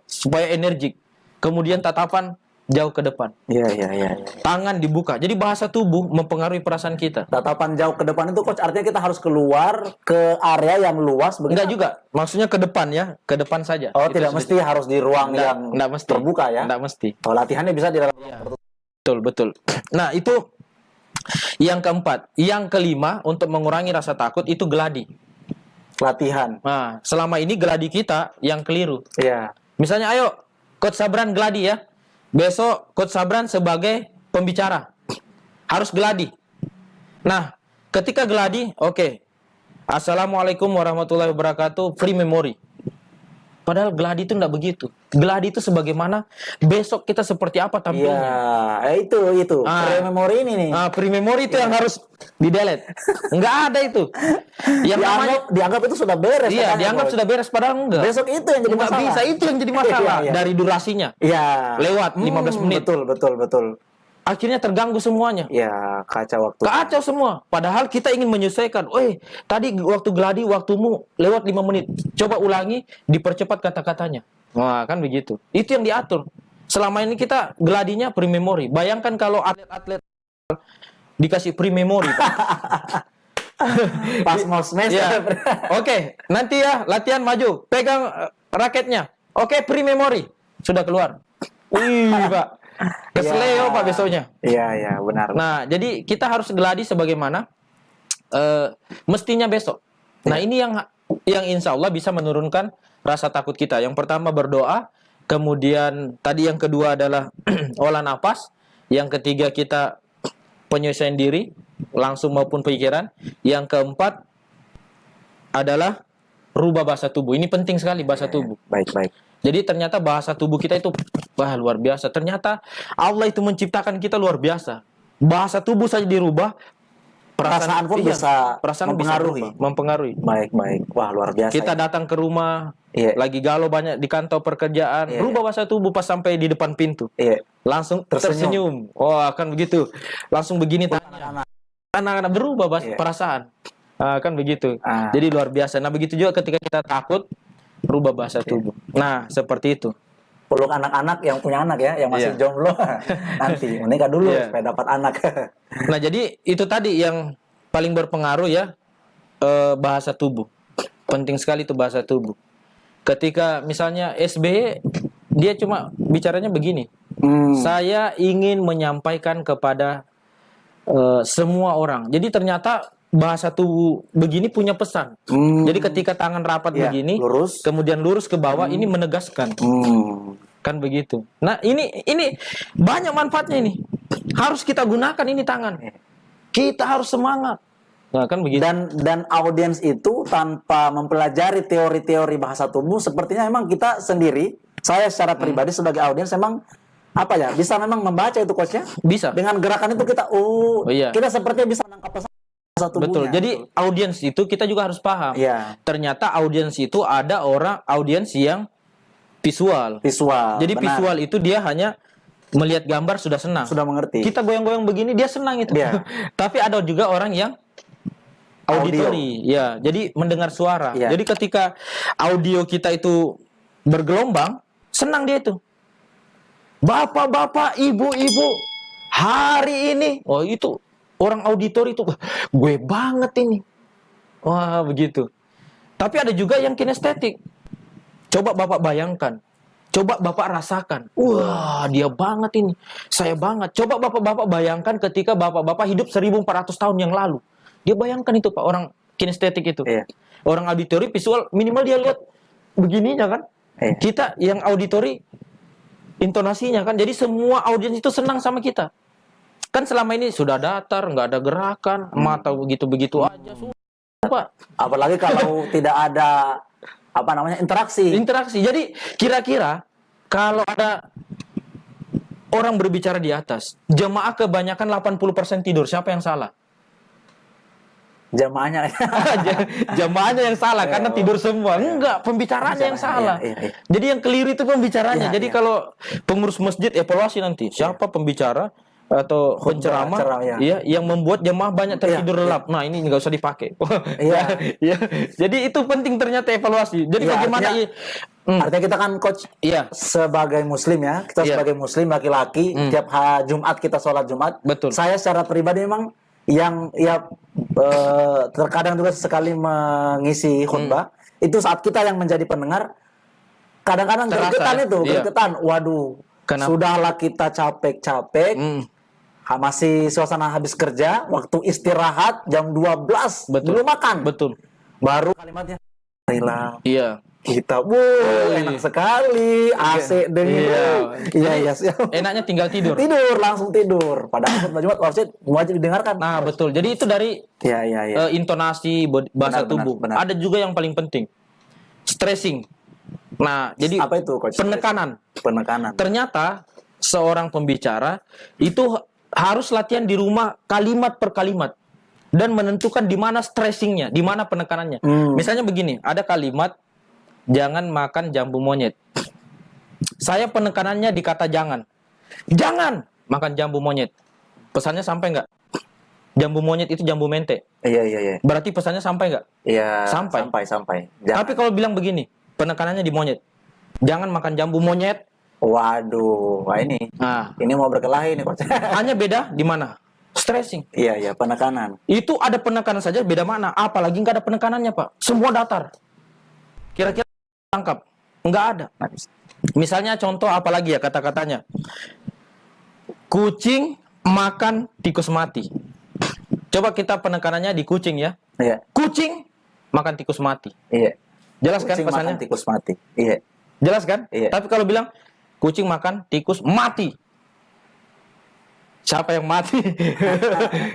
Supaya energik. Kemudian tatapan jauh ke depan. Iya. Tangan dibuka. Jadi bahasa tubuh mempengaruhi perasaan kita. Tatapan jauh ke depan itu coach artinya kita harus keluar ke area yang luas begitu. Enggak juga. Maksudnya ke depan ya, ke depan saja. Oh, Itu tidak sudah mesti harus di ruang yang enggak mesti terbuka ya. Enggak mesti. Oh, latihannya bisa di dalam ruang tertutup. Betul. Nah, itu yang keempat. Yang kelima, untuk mengurangi rasa takut itu gladi. Latihan. Nah, selama ini gladi kita yang keliru. Iya. Misalnya, ayo, Coach Sabran gladi ya. Besok Coach Sabran sebagai pembicara. Harus gladi. Nah, ketika gladi, oke. Assalamualaikum warahmatullahi wabarakatuh, free memory. Padahal gladi itu enggak begitu. Gladi itu sebagaimana besok kita seperti apa tampilnya. Iya, itu. Pre-memory ini nih. Pre-memory itu yang harus di-delete. Enggak ada itu. Yang dianggap itu sudah beres. Iya, katanya, dianggap Coach. sudah beres padahal enggak. Besok itu yang jadi Enggak masalah. bisa, itu yang jadi masalah. Iya. Dari durasinya. Iya. Lewat 15 menit. Betul. Akhirnya terganggu semuanya. Ya, kacau waktu. Kacau semua. Padahal kita ingin menyesuaikan. Tadi waktu gladi waktumu lewat 5 menit. Coba ulangi, dipercepat kata-katanya. Wah, kan begitu. Itu yang diatur. Selama ini kita gladinya pre-memory. Bayangkan kalau atlet-atlet dikasih pre-memory. Pas mau smash. Ya. Oke, nanti ya latihan maju. Pegang raketnya. Oke, pre-memory. Sudah keluar. Wih, Pak. Keseleo Pak besoknya. Iya, benar. Nah, jadi kita harus gladi sebagaimana mestinya besok. Nah, ini yang insya Allah bisa menurunkan rasa takut kita. Yang pertama berdoa, kemudian tadi yang kedua adalah olah napas, yang ketiga kita penyesuaian diri langsung maupun pikiran, yang keempat adalah rubah bahasa tubuh. Ini penting sekali bahasa tubuh. Baik. Jadi ternyata bahasa tubuh kita itu luar biasa. Ternyata Allah itu menciptakan kita luar biasa. Bahasa tubuh saja dirubah, perasaan pun bisa mempengaruhi. Baik. Wah, luar biasa. Kita datang ke rumah, lagi galau banyak di kantor pekerjaan, rubah bahasa tubuh pas sampai di depan pintu. Langsung tersenyum. Wah, kan begitu. Langsung begini tanya. Anak-anak berubah perasaan. Kan begitu. Jadi luar biasa. Nah, begitu juga ketika kita takut, rubah bahasa tubuh. Nah, seperti itu. Peluk anak-anak yang punya anak ya, yang masih jomblo. Nanti menikah dulu supaya dapat anak. Nah, jadi itu tadi yang paling berpengaruh ya, bahasa tubuh. Penting sekali itu bahasa tubuh. Ketika misalnya SBY, dia cuma bicaranya begini. Saya ingin menyampaikan kepada semua orang. Jadi ternyata bahasa tubuh begini punya pesan. Jadi ketika tangan rapat begini, kemudian lurus ke bawah, ini menegaskan. Kan begitu. Nah, ini banyak manfaatnya ini. Harus kita gunakan ini tangan. Kita harus semangat. Nah, kan begitu. Dan audiens itu tanpa mempelajari teori-teori bahasa tubuh, sepertinya memang kita sendiri, saya secara pribadi sebagai audiens memang bisa memang membaca itu coachnya. Bisa. Dengan gerakan itu kita kita sepertinya bisa menangkap pesan. Betul. Jadi audiens itu kita juga harus paham. Ternyata audiens itu ada orang audiens yang visual. Jadi benar. Visual itu dia hanya melihat gambar sudah senang. Sudah mengerti. Kita goyang-goyang begini dia senang itu. Tapi ada juga orang yang auditory. Ya, jadi mendengar suara. Jadi ketika audio kita itu bergelombang, senang dia itu. Bapak-bapak, ibu-ibu, hari ini itu orang auditori itu, gue banget ini. Wah, begitu. Tapi ada juga yang kinestetik. Coba Bapak bayangkan. Coba Bapak rasakan. Wah, dia banget ini. Saya banget. Coba Bapak-bapak bayangkan ketika Bapak-bapak hidup 1400 tahun yang lalu. Dia bayangkan itu, Pak, orang kinestetik itu. Orang auditori visual, minimal dia lihat begininya kan. Kita yang auditori, intonasinya kan. Jadi semua audiens itu senang sama kita. Kan selama ini sudah datar, nggak ada gerakan, mata begitu-begitu aja, Pak. Apalagi kalau tidak ada interaksi. Jadi kira-kira kalau ada orang berbicara di atas, jemaah kebanyakan 80% tidur, siapa yang salah? Jamaahnya. Jamaahnya yang salah karena tidur semua. Enggak, pembicaraannya yang salah. Jadi yang keliru itu pembicaranya. Jadi kalau pengurus masjid evaluasi nanti, siapa pembicara atau penceramah yang membuat jemaah banyak tertidur lelap. Nah, ini nggak usah dipakai. Jadi itu penting ternyata evaluasi. Jadi bagaimana Artinya kita kan coach Iya, sebagai muslim ya, kita Iya. sebagai muslim laki-laki, tiap Jumat kita sholat Jumat. Betul. Saya secara pribadi memang yang ya terkadang juga sekali mengisi khutbah, itu saat kita yang menjadi pendengar, kadang-kadang Terasa, gregetan itu, iya. gregetan. Waduh, Kenapa? sudahlah kita capek-capek, masih suasana habis kerja, waktu istirahat jam 12, Betul. belum makan. Betul. Baru kalimatnya, marilah Iya. kita, enak sekali, AC dingin. Iya, siap. Enaknya tinggal tidur. Tidur, langsung tidur. Padahal khutbah Jumat wajib didengarkan. Nah, betul. Jadi itu dari Iya. intonasi bahasa Benar, tubuh. benar. Ada juga yang paling penting. Stressing. Nah, jadi Apa itu, Coach? penekanan. Penekanan. Ternyata seorang pembicara itu harus latihan di rumah kalimat per kalimat dan menentukan di mana stressingnya, di mana penekanannya. Misalnya begini, ada kalimat jangan makan jambu monyet. Saya penekanannya di kata jangan. Jangan makan jambu monyet. Pesannya sampai nggak? Jambu monyet itu jambu mente. Iya. Berarti pesannya sampai nggak? Iya. Sampai. Jangan. Tapi kalau bilang begini, penekanannya di monyet. Jangan makan jambu monyet. Waduh, wah ini mau berkelahi nih, Coach. Hanya beda di mana? Stressing. Iya, penekanan. Itu ada penekanan saja beda makna. Apalagi nggak ada penekanannya, Pak. Semua datar. Kira-kira tangkap? Nggak ada. Misalnya contoh apalagi ya kata-katanya. Kucing makan tikus mati. Coba kita penekanannya di kucing ya. Iya. Kucing makan tikus mati. Iya. Jelas kan Kucing pesannya? makan tikus mati. Iya. Jelas kan? Iya. Tapi kalau bilang kucing makan tikus mati. Siapa yang mati?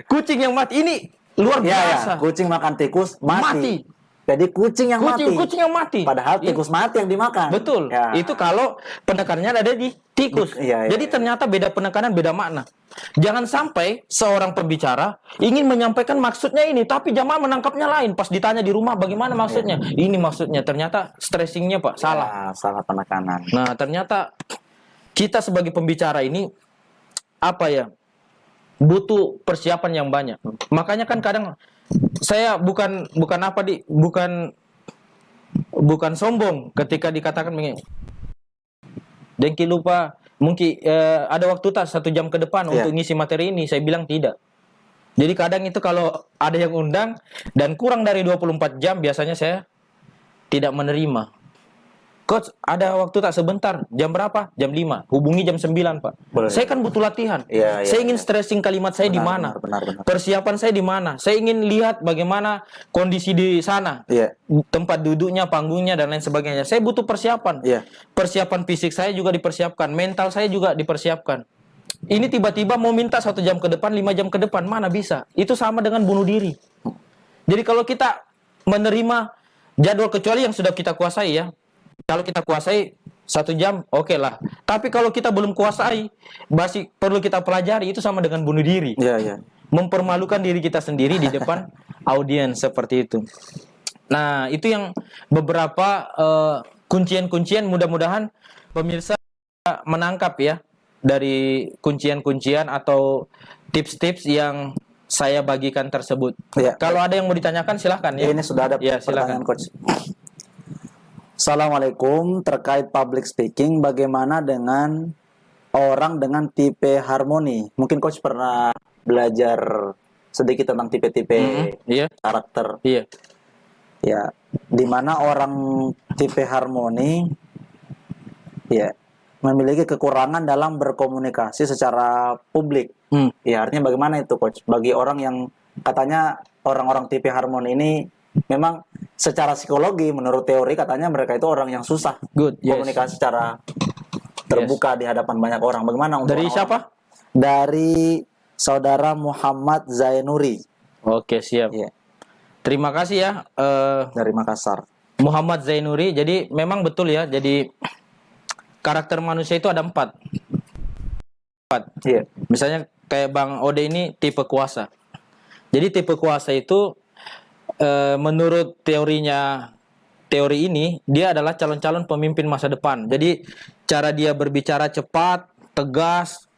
Kucing yang mati. Ini luar biasa. Iya. Kucing makan tikus mati. Jadi kucing yang mati. Kucing yang mati. Padahal tikus mati yang dimakan. Betul. Ya. Itu kalau penekanannya ada di tikus. Iya. Jadi ternyata beda penekanan, beda makna. Jangan sampai seorang pembicara ingin menyampaikan maksudnya ini, tapi jamaah menangkapnya lain. Pas ditanya di rumah, bagaimana maksudnya? Ini maksudnya. Ternyata stressingnya, Pak, salah. Ya, salah penekanan. Nah, ternyata kita sebagai pembicara ini, apa ya, butuh persiapan yang banyak. Makanya kan kadang saya bukan sombong ketika dikatakan begini. Dengki lupa mungkin ada waktu tak 1 jam ke depan untuk ngisi materi ini. Saya bilang tidak. Jadi kadang itu kalau ada yang undang dan kurang dari 24 jam biasanya saya tidak menerima. Coach, ada waktu tak sebentar? Jam berapa? Jam 5. Hubungi jam 9, Pak. Boleh. Saya kan butuh latihan. Iya, Saya ingin stressing kalimat saya di mana? Benar. Persiapan saya di mana? Saya ingin lihat bagaimana kondisi di sana. Iya. Tempat duduknya, panggungnya, dan lain sebagainya. Saya butuh persiapan. Iya. Persiapan fisik saya juga dipersiapkan. Mental saya juga dipersiapkan. Ini tiba-tiba mau minta 1 jam ke depan, 5 jam ke depan. Mana bisa? Itu sama dengan bunuh diri. Jadi kalau kita menerima jadwal, kecuali yang sudah kita kuasai ya. Kalau kita kuasai 1 jam, oke lah. Tapi kalau kita belum kuasai, masih perlu kita pelajari, itu sama dengan bunuh diri. Iya. Mempermalukan diri kita sendiri di depan audiens seperti itu. Nah, itu yang beberapa kuncian-kuncian, mudah-mudahan pemirsa menangkap ya dari kuncian-kuncian atau tips-tips yang saya bagikan tersebut. Iya. Kalau ada yang mau ditanyakan silahkan ya. Ini sudah ada Ya, pertanyaan, silakan. Coach. Assalamualaikum, terkait public speaking, bagaimana dengan orang dengan tipe harmoni? Mungkin Coach pernah belajar sedikit tentang tipe-tipe Iya. karakter. Iya. Ya, di mana orang tipe harmoni ya memiliki kekurangan dalam berkomunikasi secara publik. Ya, artinya bagaimana itu, Coach? Bagi orang yang katanya orang-orang tipe harmoni ini memang secara psikologi, menurut teori katanya mereka itu orang yang susah Good. Yes. komunikasi secara terbuka di hadapan banyak orang. Bagaimana untuk Dari siapa? Dari saudara Muhammad Zainuri. Oke, siap. Iya, Terima kasih ya dari Makassar. Muhammad Zainuri. Jadi memang betul ya. Jadi karakter manusia itu ada 4. Iya. Misalnya kayak Bang Ode ini tipe kuasa. Jadi tipe kuasa itu menurut teori ini dia adalah calon-calon pemimpin masa depan. Jadi cara dia berbicara cepat, tegas,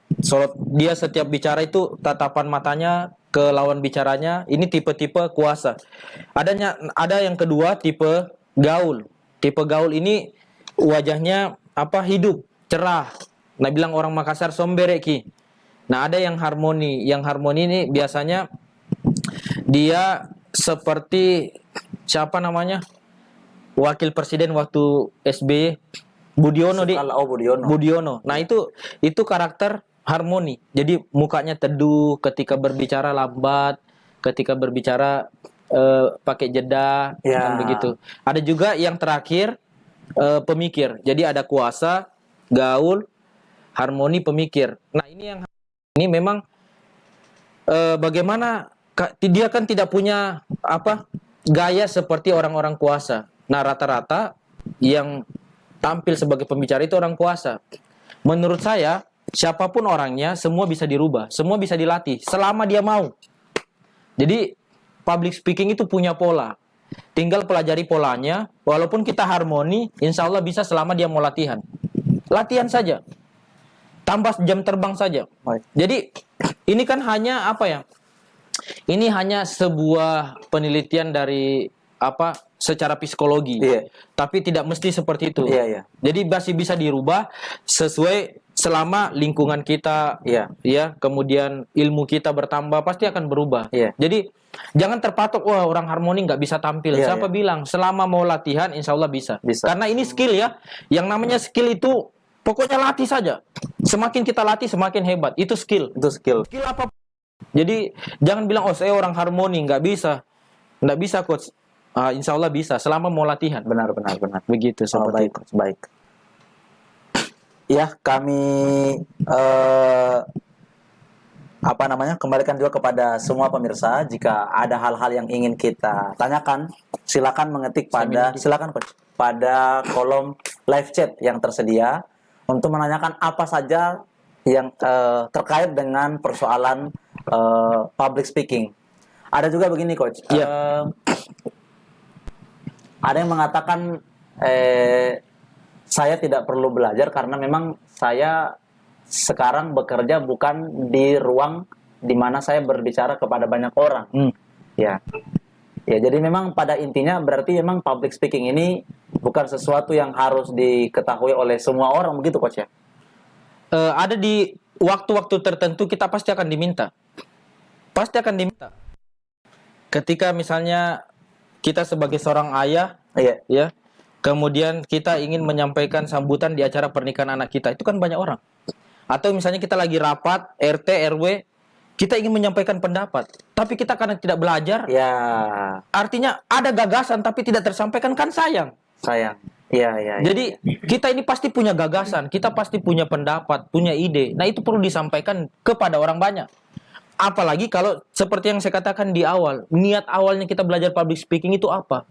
dia setiap bicara itu tatapan matanya ke lawan bicaranya. Ini tipe-tipe kuasa. Ada yang kedua tipe gaul. Tipe gaul ini wajahnya hidup, cerah. Nah, bilang orang Makassar sombereki. Nah, ada yang harmoni. Yang harmoni ini biasanya dia seperti siapa namanya? Wakil presiden waktu SBY, Budiono di. Oh, Budiono. Budiono. Nah, itu karakter harmoni. Jadi mukanya teduh, ketika berbicara lambat, ketika berbicara pakai jeda, kan begitu. Ada juga yang terakhir pemikir. Jadi ada kuasa, gaul, harmoni, pemikir. Nah, ini memang bagaimana dia kan tidak punya gaya seperti orang-orang kuasa. Nah, rata-rata yang tampil sebagai pembicara itu orang kuasa. Menurut saya, siapapun orangnya, semua bisa dirubah, semua bisa dilatih selama dia mau. Jadi public speaking itu punya pola. Tinggal pelajari polanya. Walaupun kita harmoni, insya Allah bisa selama dia mau latihan. Latihan saja. Tambah jam terbang saja. Jadi ini kan hanya ini hanya sebuah penelitian dari secara psikologi. Tapi tidak mesti seperti itu. Jadi masih bisa dirubah sesuai selama lingkungan kita, kemudian ilmu kita bertambah, pasti akan berubah. Jadi jangan terpatok, wah orang harmoni nggak bisa tampil. Siapa bilang? Selama mau latihan, insya Allah bisa. Karena ini skill ya. Yang namanya skill itu pokoknya latih saja. Semakin kita latih, semakin hebat. Itu skill. Skill apa? Jadi jangan bilang, oh saya orang harmoni, nggak bisa. Nggak bisa, coach. Insya Allah bisa, selama mau latihan. Benar. Begitu, seperti itu. Baik. Ya, kami kembalikan juga kepada semua pemirsa. Jika ada hal-hal yang ingin kita tanyakan, silakan mengetik pada kolom live chat yang tersedia untuk menanyakan apa saja yang terkait dengan persoalan public speaking. Ada juga begini, coach. Ada yang mengatakan saya tidak perlu belajar karena memang saya sekarang bekerja bukan di ruang di mana saya berbicara kepada banyak orang. Ya, jadi memang pada intinya berarti memang public speaking ini bukan sesuatu yang harus diketahui oleh semua orang, begitu, coach ya? Ada di waktu-waktu tertentu kita pasti akan diminta. Ketika misalnya kita sebagai seorang ayah, kemudian kita ingin menyampaikan sambutan di acara pernikahan anak kita, itu kan banyak orang. Atau misalnya kita lagi rapat RT RW, kita ingin menyampaikan pendapat, tapi kita karena tidak belajar, artinya ada gagasan tapi tidak tersampaikan, kan sayang. Jadi kita ini pasti punya gagasan, kita pasti punya pendapat, punya ide. Nah, itu perlu disampaikan kepada orang banyak. Apalagi kalau seperti yang saya katakan di awal, niat awalnya kita belajar public speaking itu apa?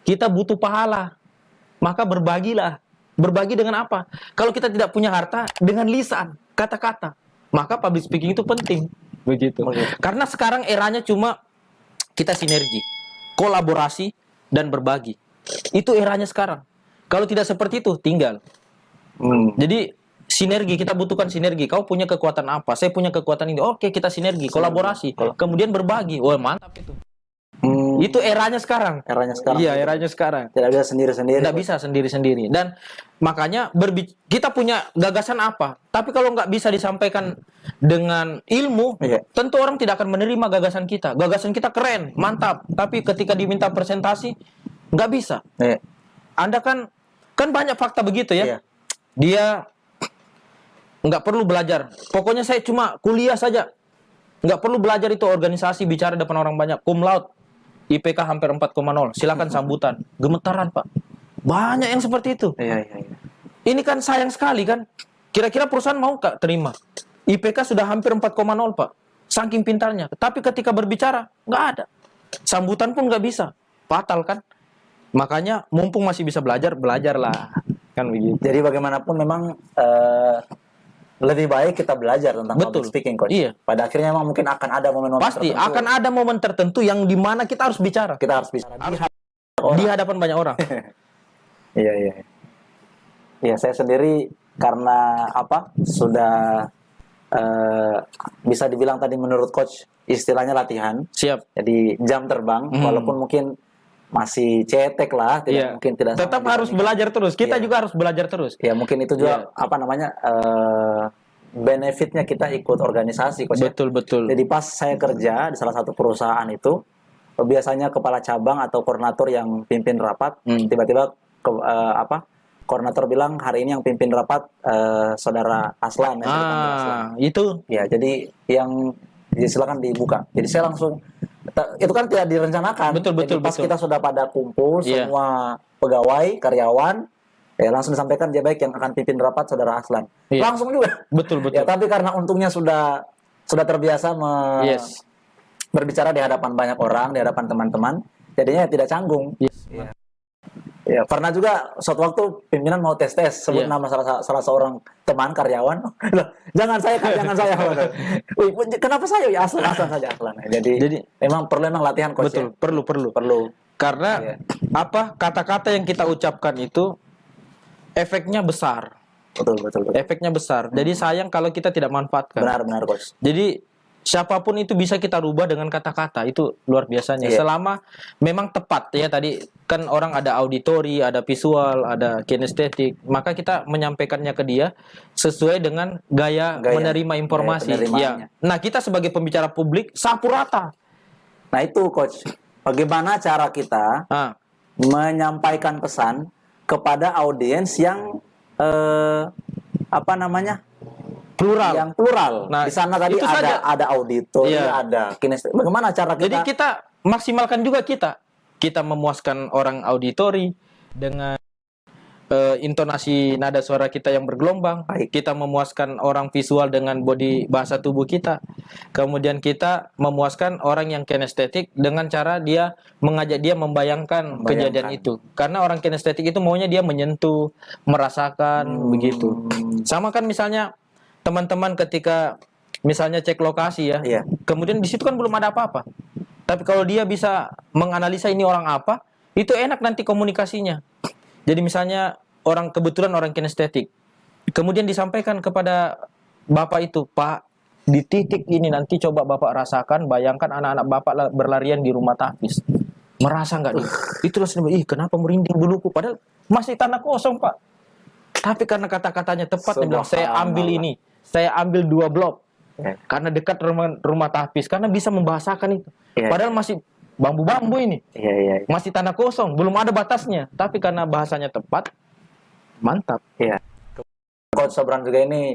Kita butuh pahala, maka berbagilah. Berbagi dengan apa? Kalau kita tidak punya harta, dengan lisan, kata-kata, maka public speaking itu penting. Begitu. Karena sekarang eranya cuma kita sinergi, kolaborasi, dan berbagi. Itu eranya sekarang. Kalau tidak seperti itu, tinggal. Jadi sinergi, kita butuhkan sinergi. Kau punya kekuatan apa? Saya punya kekuatan ini. Oke, kita sinergi, kolaborasi, kemudian berbagi. Wah, mantap itu. Itu eranya sekarang. Iya, eranya sekarang. Tidak bisa sendiri-sendiri. Tidak bisa sendiri-sendiri. Dan makanya kita punya gagasan apa? Tapi kalau nggak bisa disampaikan dengan ilmu, tentu orang tidak akan menerima gagasan kita. Gagasan kita keren, mantap. Tapi ketika diminta presentasi, nggak bisa. Anda kan banyak fakta begitu ya. Dia nggak perlu belajar. Pokoknya saya cuma kuliah saja. Nggak perlu belajar itu organisasi, bicara depan orang banyak. Cum laude. IPK hampir 4,0. Silakan sambutan. Gemetaran, Pak. Banyak yang seperti itu. Ini kan sayang sekali kan. Kira-kira perusahaan mau nggak terima? IPK sudah hampir 4,0, Pak. Saking pintarnya. Tapi ketika berbicara, nggak ada. Sambutan pun nggak bisa. Fatal kan? Makanya mumpung masih bisa belajarlah. Kan begitu. Jadi bagaimanapun memang lebih baik kita belajar tentang public speaking, coach. Iya. Pada akhirnya memang mungkin akan ada momen-momen pasti tertentu. Akan ada momen tertentu yang dimana kita harus bicara. Di hadapan banyak orang. Iya, saya sendiri karena sudah bisa dibilang tadi menurut coach istilahnya latihan. Siap. Jadi jam terbang, walaupun mungkin masih cetek lah, tidak mungkin tidak sama tetap harus belajar terus. Kita juga harus belajar terus. Ya mungkin itu juga apa namanya benefitnya kita ikut organisasi, Coach. Betul, betul. Jadi pas saya kerja di salah satu perusahaan itu, biasanya kepala cabang atau koordinator yang pimpin rapat, tiba-tiba koordinator bilang hari ini yang pimpin rapat saudara Aslan. Aslan. Itu. Ya, jadi yang silakan dibuka. Jadi saya langsung, itu kan tidak direncanakan. Betul. Pas kita sudah pada kumpul semua pegawai, karyawan, ya langsung disampaikan dia baik yang akan pimpin rapat saudara Aslan. Langsung juga. Betul. Ya, tapi karena untungnya sudah terbiasa berbicara di hadapan banyak orang, di hadapan teman-teman, jadinya tidak canggung. Ya, pernah juga suatu waktu pimpinan mau tes sebut nama salah seorang teman karyawan. jangan saya. Kenapa saya? Ya Aslan saja Aslan. Jadi memang perlu latihan, Coach. Betul, perlu. Karena kata-kata yang kita ucapkan itu efeknya besar. Betul. Efeknya besar. Jadi sayang kalau kita tidak manfaatkan. Benar, Coach. Jadi siapapun itu bisa kita rubah dengan kata-kata, itu luar biasanya. Selama memang tepat ya, tadi kan orang ada auditori, ada visual, ada kinestetik, maka kita menyampaikannya ke dia sesuai dengan gaya menerima informasi. Nah, kita sebagai pembicara publik sapu rata. Nah, itu Coach. Bagaimana cara kita menyampaikan pesan kepada audiens yang plural. Yang plural. Nah, di sana tadi ada auditori, ada kinestetik. Bagaimana cara kita? Jadi kita maksimalkan juga kita memuaskan orang auditori dengan intonasi nada suara kita yang bergelombang. Kita memuaskan orang visual dengan body bahasa tubuh kita. Kemudian kita memuaskan orang yang kinestetik dengan cara dia mengajak dia membayangkan kejadian itu. Karena orang kinestetik itu maunya dia menyentuh, merasakan begitu. Sama kan misalnya teman-teman ketika misalnya cek lokasi kemudian di situ kan belum ada apa-apa. Tapi kalau dia bisa menganalisa ini orang apa, itu enak nanti komunikasinya. Jadi misalnya kebetulan orang kinestetik, kemudian disampaikan kepada bapak itu, Pak, di titik ini nanti coba bapak rasakan, bayangkan anak-anak bapak berlarian di rumah tahfiz. Merasa nggak nih? Itulah sebenarnya, kenapa merinding buluku? Padahal masih tanah kosong, Pak. Tapi karena kata-katanya tepat, dia bilang, saya ambil ini. Saya ambil 2 blok karena dekat rumah tahfiz, karena bisa membahasakan itu. Padahal masih bambu-bambu ini, masih tanah kosong, belum ada batasnya. Tapi karena bahasanya tepat, mantap. Coach Sabran juga ini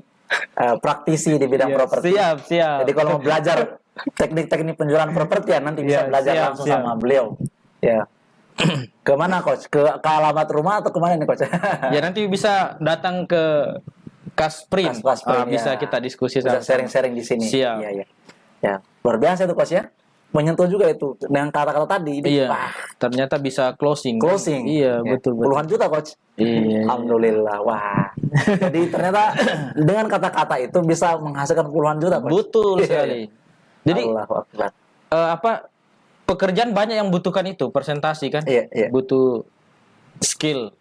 praktisi di bidang properti. Siap. Jadi kalau mau belajar teknik-teknik penjualan properti nanti bisa belajar langsung sama beliau. Kemana, Coach? Ke alamat rumah atau kemana nih, Coach? Ya nanti bisa datang ke Kasprin. Bisa kita diskusi, bisa sharing-sharing di sini. Siap. Ya, luar biasa itu, Coach ya. Menyentuh juga itu dengan kata-kata tadi. Ternyata bisa closing. Iya, betul. Puluhan juta, Coach. Alhamdulillah. Wah. Jadi ternyata dengan kata-kata itu bisa menghasilkan puluhan juta, Coach. Betul sekali. Jadi pekerjaan banyak yang butuhkan itu, presentasi kan? Butuh skill.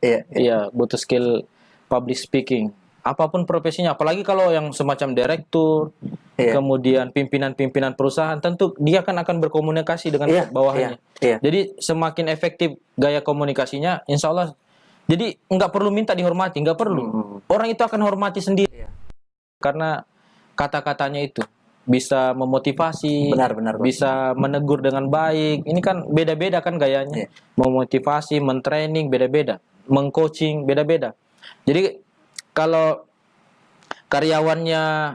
Butuh skill public speaking. Apapun profesinya, apalagi kalau yang semacam direktur, kemudian pimpinan-pimpinan perusahaan, tentu dia akan berkomunikasi dengan bawahannya. Jadi semakin efektif gaya komunikasinya, insya Allah. Jadi nggak perlu minta dihormati, nggak perlu. Orang itu akan hormati sendiri. Karena kata-katanya itu bisa memotivasi, bisa menegur dengan baik. Ini kan beda-beda kan gayanya. Memotivasi, mentraining beda-beda, mengcoaching beda-beda. Jadi kalau karyawannya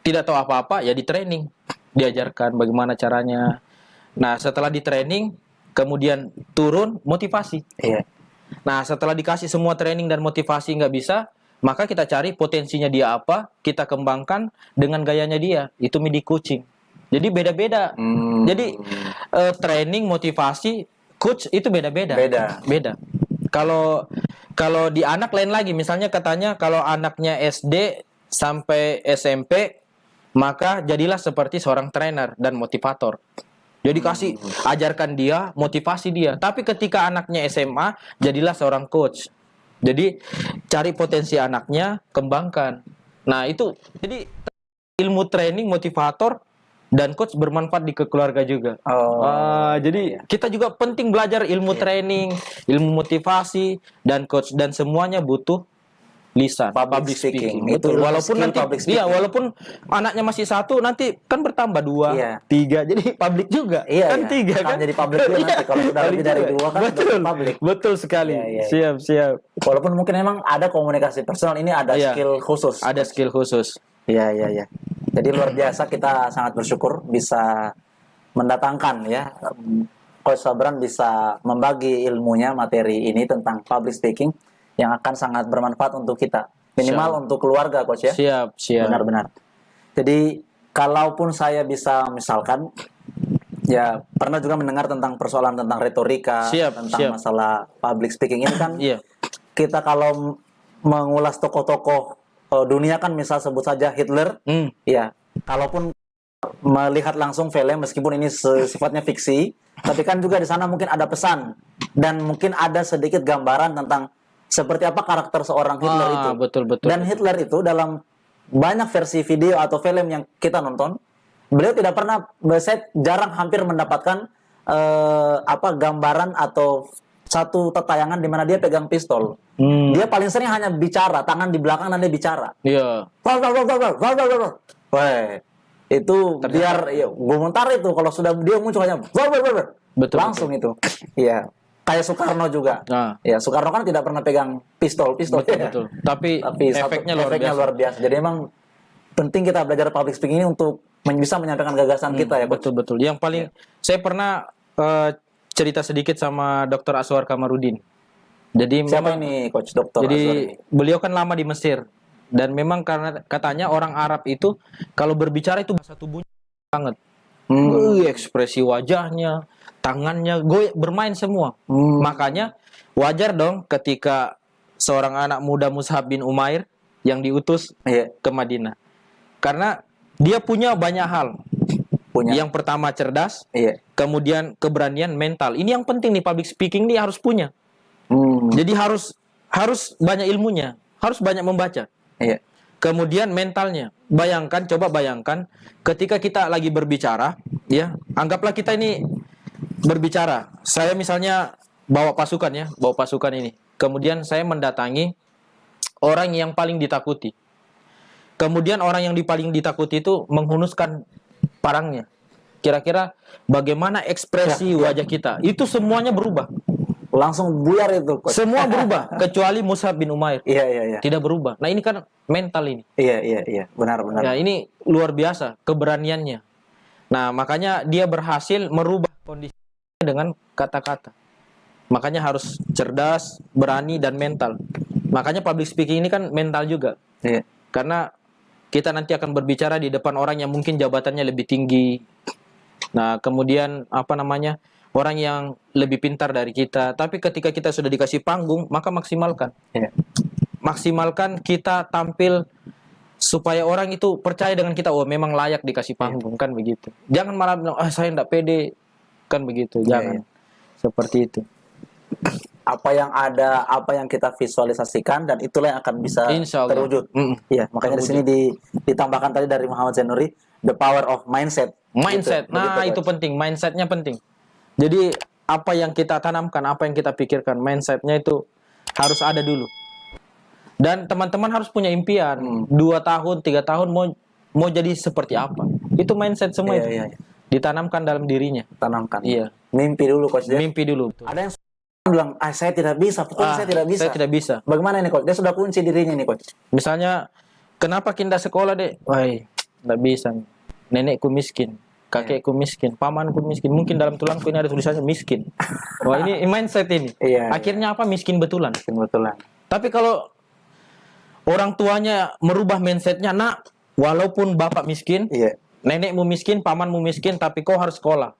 tidak tahu apa-apa, ya di training, diajarkan bagaimana caranya. Nah, setelah di training, kemudian turun motivasi. Nah, setelah dikasih semua training dan motivasi nggak bisa, maka kita cari potensinya dia apa, kita kembangkan dengan gayanya dia. Itu midi coaching. Jadi beda-beda. Jadi training, motivasi, coach itu beda-beda. Beda. Kalau di anak lain lagi, misalnya katanya kalau anaknya SD sampai SMP, maka jadilah seperti seorang trainer dan motivator. Jadi ajarkan dia, motivasi dia. Tapi ketika anaknya SMA, jadilah seorang coach. Jadi cari potensi anaknya, kembangkan. Nah itu, jadi ilmu training, motivator dan coach bermanfaat di keluarga juga. Jadi kita juga penting belajar ilmu training, ilmu motivasi, dan coach, dan semuanya butuh lisan, Public speaking. Betul. Itu Walaupun skill nanti, public speaking. walaupun anaknya masih satu, nanti kan bertambah 2, Iya. 3, jadi public juga. Iya, Kan iya. 3 Akan kan? jadi public juga nanti. Iya, Kalau sudah lebih dari juga. 2 kan betul, sudah public. betul sekali. Iya, iya, iya. Siap, siap. Walaupun mungkin memang ada komunikasi personal, ini ada Iya. skill khusus. Ada skill khusus. Iya, iya, iya. Jadi luar biasa, kita sangat bersyukur bisa mendatangkan ya Coach Sabran bisa membagi ilmunya, materi ini tentang public speaking yang akan sangat bermanfaat untuk kita. Minimal untuk keluarga, Coach ya. Siap, siap. Benar-benar. Jadi kalaupun saya bisa misalkan ya pernah juga mendengar tentang persoalan tentang retorika, Siap, tentang siap. masalah public speaking ini kan Iya. kita kalau mengulas tokoh-tokoh dunia kan misal sebut saja Hitler, ya kalaupun melihat langsung film meskipun ini sifatnya fiksi, tapi kan juga di sana mungkin ada pesan dan mungkin ada sedikit gambaran tentang seperti apa karakter seorang Hitler itu. Betul, betul. Dan Hitler itu dalam banyak versi video atau film yang kita nonton, beliau tidak pernah, saya jarang hampir mendapatkan gambaran atau satu tayangan di mana dia pegang pistol. Dia paling sering hanya bicara, tangan di belakang dan dia bicara. Iya. Wah, itu biar ya, komentar itu kalau sudah dia muncul hanya Betul, langsung itu. Iya. Kayak Soekarno juga. Ya, Soekarno kan tidak pernah pegang pistol. Betul, ya. betul. Tapi efeknya luar biasa. Jadi emang penting kita belajar public speaking ini untuk bisa menyampaikan gagasan kita ya, Coach. Betul, betul. Yang paling saya pernah cerita sedikit sama Dr. Aswar Kamarudin. Jadi Siapa ini Coach Dr. Jadi Aswar ini? beliau kan lama di Mesir dan memang karena katanya orang Arab itu kalau berbicara itu bahasa tubuhnya banget. Ekspresi wajahnya, tangannya, bermain semua. Makanya wajar dong ketika seorang anak muda Mus'ab bin Umair yang diutus ke Madinah. Karena dia punya banyak hal. Yang pertama cerdas, kemudian keberanian mental. Ini yang penting nih, public speaking nih harus punya. Jadi harus banyak ilmunya, harus banyak membaca. Kemudian mentalnya. Coba bayangkan ketika kita lagi berbicara, ya, anggaplah kita ini berbicara. Saya misalnya bawa pasukan ini. Kemudian saya mendatangi orang yang paling ditakuti. Kemudian orang yang paling ditakuti itu menghunuskan parangnya. Kira-kira bagaimana ekspresi wajah kita? Itu semuanya berubah. Langsung buyar itu, Coach. Semua berubah kecuali Mus'ab bin Umair. Iya. Tidak berubah. Nah, ini kan mental ini. Iya. Benar. Ya, ini luar biasa keberaniannya. Nah, makanya dia berhasil merubah kondisi dengan kata-kata. Makanya harus cerdas, berani, dan mental. Makanya public speaking ini kan mental juga. Karena kita nanti akan berbicara di depan orang yang mungkin jabatannya lebih tinggi. Nah, kemudian orang yang lebih pintar dari kita. Tapi ketika kita sudah dikasih panggung, maka maksimalkan. Maksimalkan kita tampil supaya orang itu percaya dengan kita. Oh, memang layak dikasih panggung, kan begitu. Jangan malah bilang, saya enggak pede, kan begitu. Jangan seperti itu. Apa yang ada, apa yang kita visualisasikan, dan itulah yang akan bisa terwujud. Iya, makanya di sini ditambahkan tadi dari Muhammad Zainuri, the power of mindset. Mindset. Nah, itu penting. Mindsetnya penting. Jadi apa yang kita tanamkan, apa yang kita pikirkan, mindsetnya itu harus ada dulu. Dan teman-teman harus punya impian. 2 tahun, 3 tahun mau jadi seperti apa? Itu mindset semua itu. Ditanamkan dalam dirinya. Tanamkan. Iya. Mimpi dulu, Coach. Mimpi dulu. Ada yang bilang, saya tidak bisa, pokoknya saya tidak bisa. Saya tidak bisa. Bagaimana ini, Coach? Dia sudah kunci dirinya nih, Coach. Misalnya, kenapa kita sekolah, Dek? Wah, tidak bisa. Nenekku miskin. Kakekku miskin, pamanku miskin. Mungkin dalam tulangku ini ada tulisannya miskin. Wah, ini mindset ini. Akhirnya apa? Miskin betulan. Tapi kalau orang tuanya merubah mindsetnya, nak, walaupun bapak miskin, nenekmu miskin, pamanmu miskin, tapi kau harus sekolah.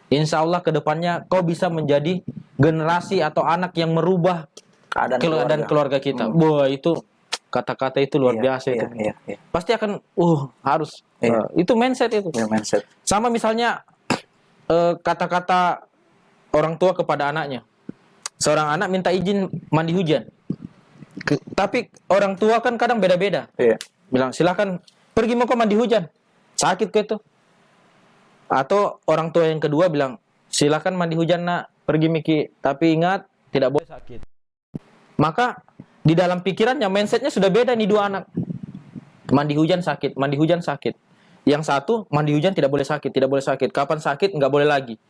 Insya Allah ke depannya kau bisa menjadi generasi atau anak yang merubah keadaan keluarga kita. Wah, itu kata-kata itu luar biasa itu. Pasti akan harus. Itu mindset itu. Mindset. Sama misalnya kata-kata orang tua kepada anaknya. Seorang anak minta izin mandi hujan. Tapi orang tua kan kadang beda-beda. Bilang, silakan pergi mau kau mandi hujan. Sakit ke itu. Atau orang tua yang kedua bilang, silakan mandi hujan nak, pergi Miki, tapi ingat tidak boleh sakit. Maka di dalam pikirannya, mindsetnya sudah beda nih dua anak. Mandi hujan sakit, mandi hujan sakit. Yang satu, mandi hujan tidak boleh sakit, tidak boleh sakit. Kapan sakit, nggak boleh lagi.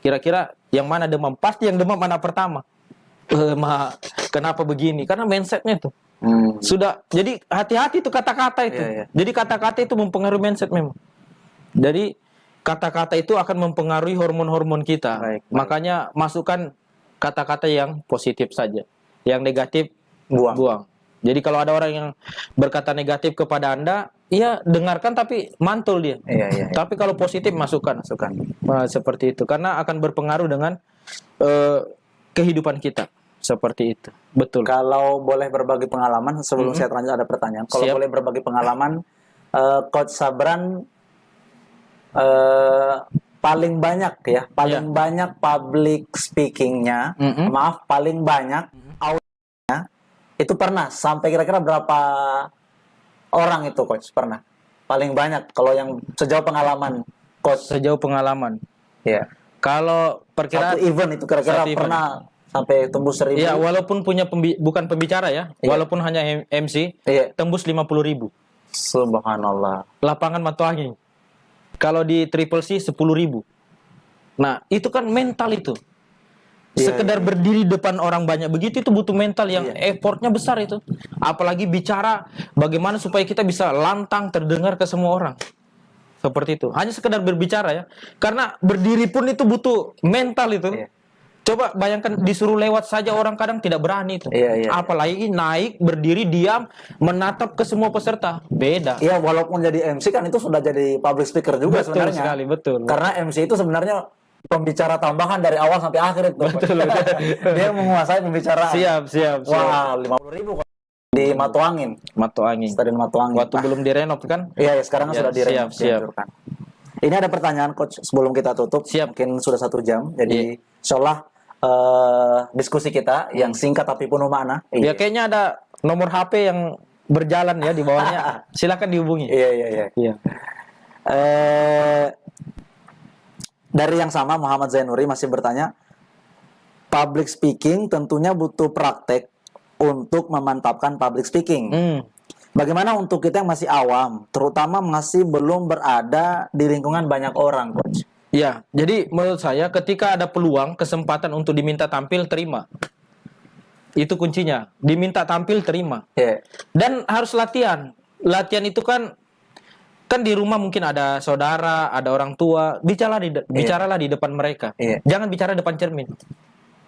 Kira-kira yang mana demam? Pasti yang demam anak pertama. Kenapa begini? Karena mindsetnya tuh. Sudah, jadi hati-hati tuh kata-kata itu. Jadi kata-kata itu mempengaruhi mindset memang. Jadi kata-kata itu akan mempengaruhi hormon-hormon kita. Makanya masukkan kata-kata yang positif saja. Yang negatif buang. Jadi kalau ada orang yang berkata negatif kepada Anda, iya dengarkan tapi mantul dia. Tapi kalau positif masukkan. Nah, seperti itu. Karena akan berpengaruh dengan kehidupan kita. Seperti itu. Betul. Kalau boleh berbagi pengalaman, sebelum saya lanjut ada pertanyaan. Kalau boleh berbagi pengalaman, Coach Sabran paling banyak ya, banyak public speakingnya, paling banyak audionya, itu pernah sampai kira-kira berapa orang itu Coach pernah? Paling banyak kalau yang sejauh pengalaman Coach. Sejauh pengalaman. Ya. Kalau perkiraan satu event itu kira-kira pernah sampai tembus 1.000. Iya, walaupun punya bukan pembicara ya, walaupun hanya MC, tembus 50.000. Subhanallah. Lapangan Matuangi. Kalau di Triple C 10.000. Nah, itu kan mental itu. Sekedar berdiri depan orang banyak begitu itu butuh mental yang effortnya besar itu. Apalagi bicara bagaimana supaya kita bisa lantang terdengar ke semua orang. Seperti itu. Hanya sekedar berbicara ya. Karena berdiri pun itu butuh mental itu. Coba bayangkan disuruh lewat saja orang kadang tidak berani itu. Apalagi naik, berdiri, diam, menatap ke semua peserta. Beda. Iya, walaupun jadi MC kan itu sudah jadi public speaker juga betul sebenarnya. Sekali, betul. Karena MC itu sebenarnya pembicara tambahan dari awal sampai akhir itu. Betul. Dia menguasai pembicaraan. Siap. Wah, 50.000 di Matuangin. Stadion Matuangin. Waktu belum direnov kan? Iya, sekarang sudah direnov. Siap. Ini ada pertanyaan Coach sebelum kita tutup. Mungkin sudah 1 jam. Jadi insyaallah diskusi kita yang singkat tapi penuh makna. Ya kayaknya ada nomor HP yang berjalan ya di bawahnya. Silakan dihubungi. Iya. Dari yang sama Muhammad Zainuri masih bertanya, public speaking tentunya butuh praktek untuk memantapkan public speaking. Bagaimana untuk kita yang masih awam, terutama masih belum berada di lingkungan banyak orang, Coach? Ya, jadi menurut saya ketika ada peluang, kesempatan untuk diminta tampil, terima. Itu kuncinya. Diminta tampil, terima. Dan harus latihan. Latihan itu kan di rumah mungkin ada saudara, ada orang tua, bicaralah di depan mereka. Jangan bicara depan cermin.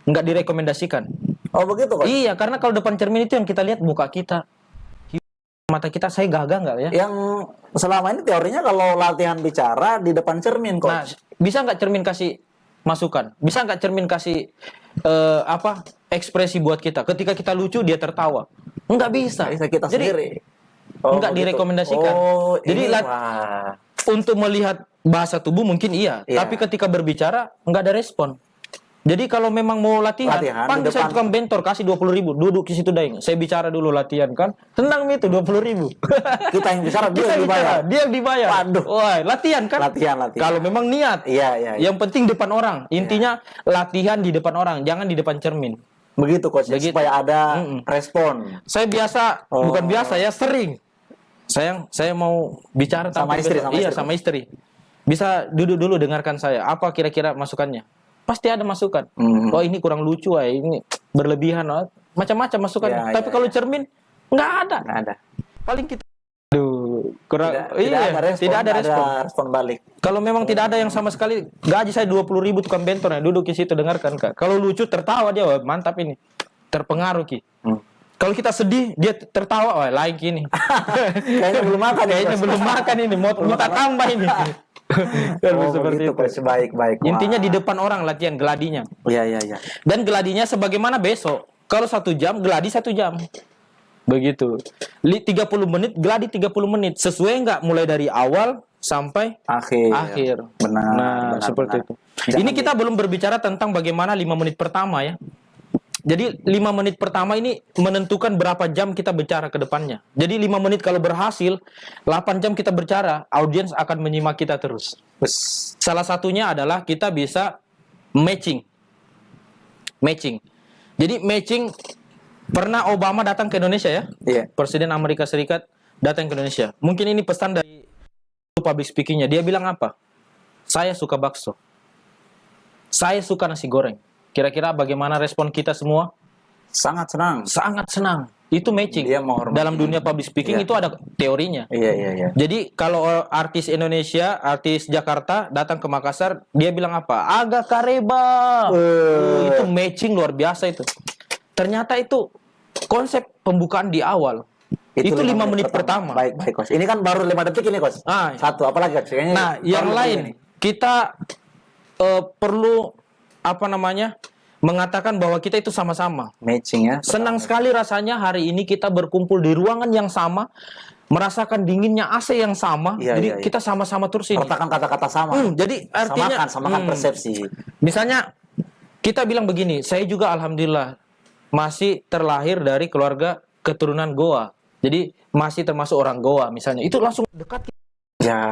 Nggak direkomendasikan. Oh begitu Coach? Iya, karena kalau depan cermin itu yang kita lihat muka kita. Mata kita, saya gagah nggak ya? Yang selama ini teorinya kalau latihan bicara di depan cermin, Coach. Nah, bisa nggak cermin kasih masukan? Bisa nggak cermin kasih ekspresi buat kita? Ketika kita lucu, dia tertawa. Nggak bisa. Bisa kita sendiri. Nggak direkomendasikan. Jadi untuk melihat bahasa tubuh mungkin iya. Tapi ketika berbicara, nggak ada respon. Jadi kalau memang mau latihan panggil saya tukang bentor, kasih 20.000, duduk di situ daing. Saya bicara dulu latihan kan, tenang itu 20.000. Kita yang bicara, dia yang dibayar. Waduh, wah, latihan kan? Latihan. Kalau memang niat. Iya. Yang penting depan orang. Intinya latihan di depan orang, jangan di depan cermin. Begitu Coach, supaya ada respon. Saya biasa, bukan biasa ya, sering. Saya mau bicara sama istri. Bisa duduk dulu dengarkan saya. Apa kira-kira masukannya? Pasti ada masukan. Oh ini kurang lucu ya, ini berlebihan, macam-macam masukannya. Tapi kalau cermin nggak ada. Paling kita tidak ada respon balik. Kalau memang tidak ada yang sama sekali, gaji saya 20.000 tukang bentor ya, duduk di situ dengarkan Kak. Kalau lucu tertawa dia, wah, mantap ini. Terpengaruh Ki. Kalau kita sedih dia tertawa, wah lain Ki ini. Kayaknya belum makan ini, mau minta tambah ini. Seperti itu. Baik. Intinya di depan orang latihan gladinya. Iya. Dan gladinya sebagaimana besok. Kalau 1 jam, gladi 1 jam. Begitu. 30 menit, gladi 30 menit. Sesuai nggak mulai dari awal sampai akhir. Benar. Seperti itu. Ini kita belum berbicara tentang bagaimana 5 menit pertama ya. Jadi 5 menit pertama ini menentukan berapa jam kita bicara ke depannya. Jadi 5 menit kalau berhasil, 8 jam kita bicara, audiens akan menyimak kita terus. Salah satunya adalah kita bisa matching. Jadi matching, pernah Obama datang ke Indonesia ya? Iya. Presiden Amerika Serikat datang ke Indonesia. Mungkin ini pesan dari public speaking-nya. Dia bilang apa? Saya suka bakso. Saya suka nasi goreng. Kira-kira bagaimana respon kita semua? Sangat senang. Sangat senang. Itu matching. Dia menghormati. Dalam dunia public speaking itu ada teorinya. Iya. Jadi kalau artis Indonesia, artis Jakarta datang ke Makassar, dia bilang apa? Aga kareba. Itu matching luar biasa itu. Ternyata itu konsep pembukaan di awal. Itu 5 menit pertama. Baik, Coach. Ini kan baru 5 detik ini, Coach. Satu, apalagi, Coach? Kayaknya nah, yang lain kita perlu mengatakan bahwa kita itu sama-sama. Matching ya. Senang sekali rasanya hari ini kita berkumpul di ruangan yang sama, merasakan dinginnya AC yang sama. Jadi kita sama-sama terus ini. Letakkan kata-kata sama. Jadi artinya samakan persepsi. Misalnya kita bilang begini, saya juga alhamdulillah masih terlahir dari keluarga keturunan Goa. Jadi masih termasuk orang Goa misalnya. Itu langsung dekat. Ya.